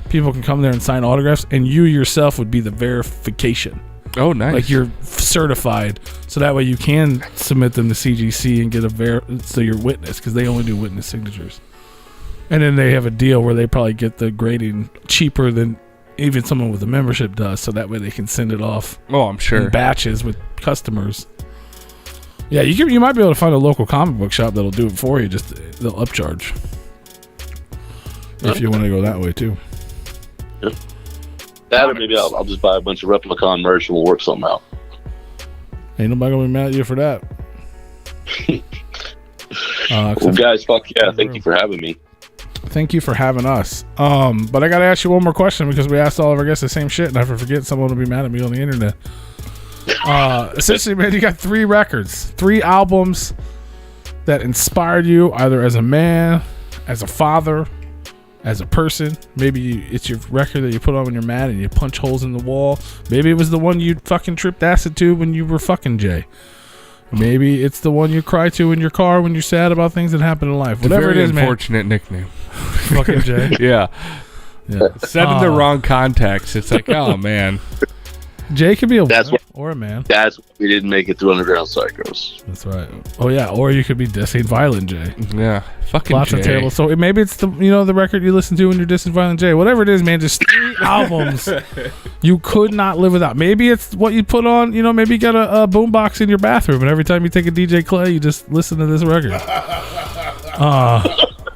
[SPEAKER 2] People can come there and sign autographs, and you yourself would be the verification.
[SPEAKER 3] Oh, nice.
[SPEAKER 2] Like you're certified, so that way you can submit them to CGC and get so you're witness, because they only do witness signatures. And then they have a deal where they probably get the grading cheaper than even someone with a membership does, so that way they can send it off.
[SPEAKER 3] Oh, I'm sure.
[SPEAKER 2] In batches with customers. Yeah, you might be able to find a local comic book shop that'll do it for you. Just they'll upcharge if you want to go that way too.
[SPEAKER 4] Yeah. That, or maybe I'll just buy a bunch of Replicon merch and we'll work something out.
[SPEAKER 2] Ain't nobody gonna be mad at you for that.
[SPEAKER 4] Well, guys, fuck yeah! Thank you for having me.
[SPEAKER 2] Thank you for having us. But I gotta ask you one more question because we asked all of our guests the same shit, and if I forget, someone will be mad at me on the internet. Essentially, man, you got 3 records, 3 albums that inspired you either as a man, as a father, as a person. Maybe it's your record that you put on when you're mad and you punch holes in the wall. Maybe it was the one you fucking tripped acid to when you were fucking Jay. Maybe it's the one you cry to in your car when you're sad about things that happen in life. Whatever it is, man.
[SPEAKER 3] Unfortunate nickname.
[SPEAKER 2] Fucking Jay.
[SPEAKER 3] Yeah. Said in the wrong context. It's like, oh man.
[SPEAKER 2] Jay could be a woman or a man.
[SPEAKER 4] That's why we didn't make it through Underground Psychos.
[SPEAKER 2] That's right. Oh yeah, or you could be dissing Violent Jay.
[SPEAKER 3] Yeah, fucking
[SPEAKER 2] lots
[SPEAKER 3] Jay.
[SPEAKER 2] of terrible. So maybe it's the record you listen to when you're dissing Violent Jay. Whatever it is, man. Just 3 albums you could not live without. Maybe it's what you put on. Maybe you got a boombox in your bathroom, and every time you take a DJ Clay, you just listen to this record.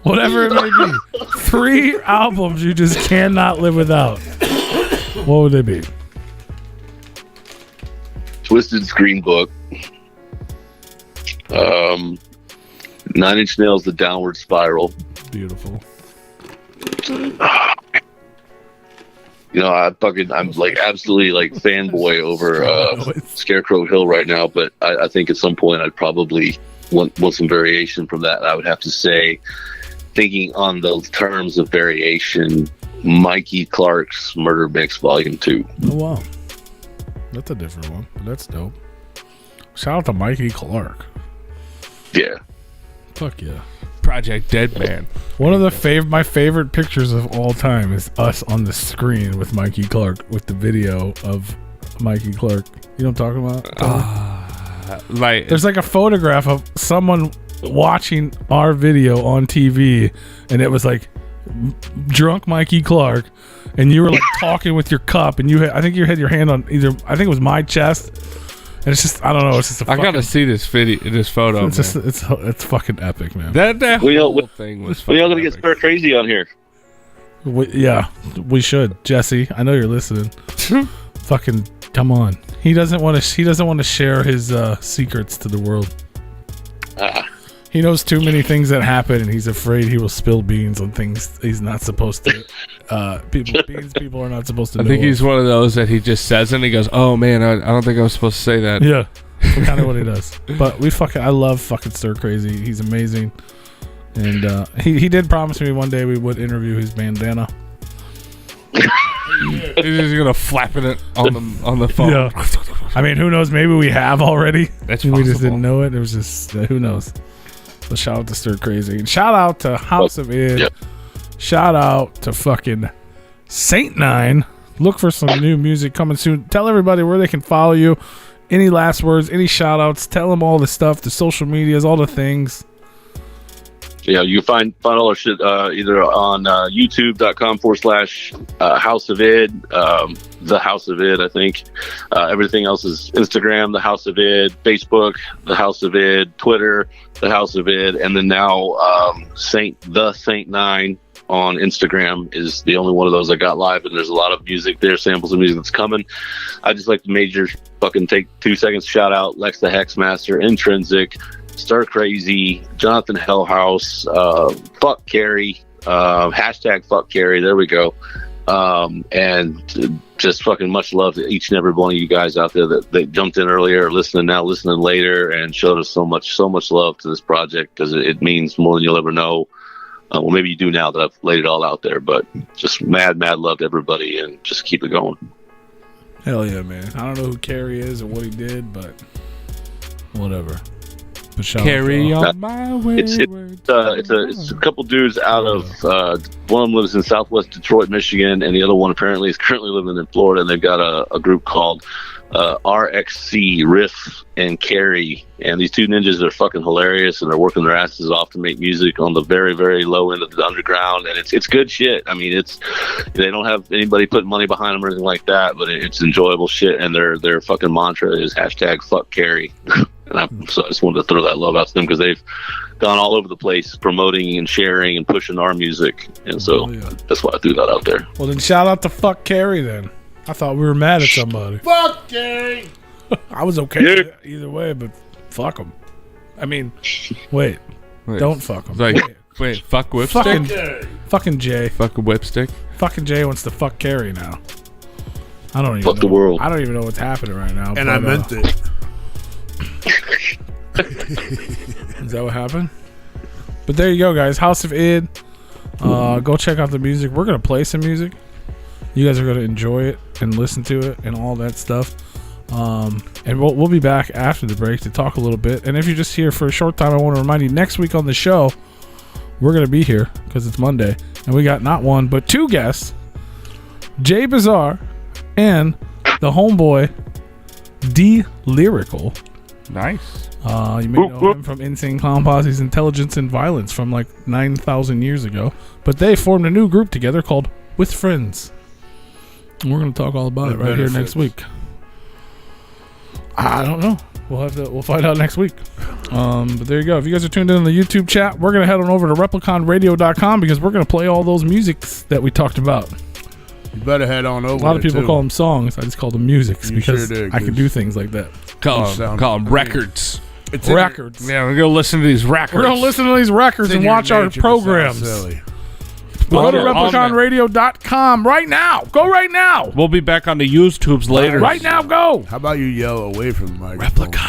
[SPEAKER 2] Whatever it may be, 3 albums you just cannot live without. What would they be?
[SPEAKER 4] Twisted Screen Book. 9 Inch Nails, The Downward Spiral.
[SPEAKER 2] Beautiful.
[SPEAKER 4] I'm like absolutely like fanboy over Scarecrow Hill right now, but I think at some point I'd probably want some variation from that. I would have to say, thinking on the terms of variation, Mikey Clark's Murder Mix Volume 2.
[SPEAKER 2] Oh wow. That's a different one. That's dope. Shout out to Mikey Clark.
[SPEAKER 4] Yeah.
[SPEAKER 2] Fuck yeah.
[SPEAKER 3] Project Dead Man.
[SPEAKER 2] One of my favorite pictures of all time is us on the screen with Mikey Clark, with the video of Mikey Clark. You know what I'm talking about? There's like a photograph of someone watching our video on TV, and it was like drunk Mikey Clark, and you were like talking with your cup, and I think you had your hand on I think it was my chest, and it's just, I don't know, it's just
[SPEAKER 3] I gotta see this photo.
[SPEAKER 2] It's fucking epic, man.
[SPEAKER 3] That whole thing was.
[SPEAKER 4] We all gonna get stir crazy on here.
[SPEAKER 2] We should, Jesse. I know you're listening. Fucking come on. He doesn't want to share his secrets to the world. He knows too many things that happen, and he's afraid he will spill beans on things he's not supposed to. People are not supposed to know.
[SPEAKER 3] I think he's one of those that he just says it and he goes, "Oh man, I don't think I was supposed to say that."
[SPEAKER 2] Yeah, kind of what he does. But I love fucking Stir Crazy. He's amazing, and he did promise me one day we would interview his bandana.
[SPEAKER 3] He's just gonna flapping it on the phone.
[SPEAKER 2] Yeah. I mean, who knows? Maybe we have already.
[SPEAKER 3] That's
[SPEAKER 2] we
[SPEAKER 3] possible.
[SPEAKER 2] just didn't know it. It was just who knows. But shout out to Stir Crazy. And shout out to House of Id.
[SPEAKER 4] Yep.
[SPEAKER 2] Shout out to fucking Saint Nine. Look for some new music coming soon. Tell everybody where they can follow you. Any last words, any shout outs. Tell them all the stuff, the social medias, all the things.
[SPEAKER 4] Yeah, you can find all our shit either on youtube.com/House of Id, the House of Id, I think. Everything else is Instagram, the House of Id, Facebook, the House of Id, Twitter, the House of Id, and then now Saint 9 on Instagram is the only one of those I got live, and there's a lot of music there, samples of music that's coming. I just like to fucking take 2 seconds to shout out Lex the Hexmaster, Intrinsic, Stir Crazy, Jonathan Hellhouse, fuck Carrie, hashtag fuck Carrie, there we go. And just fucking much love to each and every one of you guys out there that jumped in earlier, listening now, listening later, and showed us so much love to this project, because it means more than you'll ever know. Well, maybe you do now that I've laid it all out there, but just mad love to everybody, and just keep it going.
[SPEAKER 2] Hell yeah, man. I don't know who Carrie is or what he did, but whatever.
[SPEAKER 3] Carry on my way.
[SPEAKER 4] It's a couple dudes out of one of them lives in Southwest Detroit, Michigan, and the other one apparently is currently living in Florida. And they've got a group called RXC, Riff and Carry, and these two ninjas are fucking hilarious, and they're working their asses off to make music on the very, very low end of the underground, and it's good shit. I mean, they don't have anybody putting money behind them or anything like that, but it's enjoyable shit, and their fucking mantra is hashtag fuck Carry. And so I just wanted to throw that love out to them, because they've gone all over the place promoting and sharing and pushing our music, and so that's why I threw that out there.
[SPEAKER 2] Well, then shout out to fuck Carrie then. I thought we were mad at somebody.
[SPEAKER 1] Fuck Carrie.
[SPEAKER 2] I was okay with it either way, but fuck them. I mean, wait. Don't fuck them.
[SPEAKER 3] Wait, fuck whipstick?
[SPEAKER 2] Fucking Jay.
[SPEAKER 3] Fuck whipstick?
[SPEAKER 2] Fucking Jay wants to fuck Carrie now. I don't even
[SPEAKER 4] fuck
[SPEAKER 2] know.
[SPEAKER 4] The world.
[SPEAKER 2] I don't even know what's happening right now.
[SPEAKER 1] And I meant it.
[SPEAKER 2] Is that what happened? But there you go, guys. House of Id. Go check out the music. We're going to play some music. You guys are going to enjoy it and listen to it and all that stuff. And we'll be back after the break to talk a little bit. And if you're just here for a short time, I want to remind you, next week on the show, we're going to be here because it's Monday. And we got not one, but two guests. Jay Bizarre and the homeboy, D Lyrical.
[SPEAKER 3] Nice.
[SPEAKER 2] You may know him from Insane Clown Posse's Intelligence and Violence from like 9,000 years ago. But they formed a new group together called With Friends. And we're going to talk all about it right here next week. I don't know. We'll find out next week. But there you go. If you guys are tuned in on the YouTube chat, we're going to head on over to repliconradio.com because we're going to play all those musics that we talked about.
[SPEAKER 1] You better head on over.
[SPEAKER 2] A lot of people call them songs. I just call them musics because
[SPEAKER 1] sure did,
[SPEAKER 2] I can do things like that.
[SPEAKER 3] Call them records.
[SPEAKER 1] It's
[SPEAKER 2] records.
[SPEAKER 3] Yeah, we're going to listen to these records.
[SPEAKER 2] We're going to listen to these records and watch our programs. Go to repliconradio.com right now. Go right now.
[SPEAKER 3] We'll be back on the YouTubes later.
[SPEAKER 2] Right now, go.
[SPEAKER 1] How about you yell away from the microphone?
[SPEAKER 2] Replicon.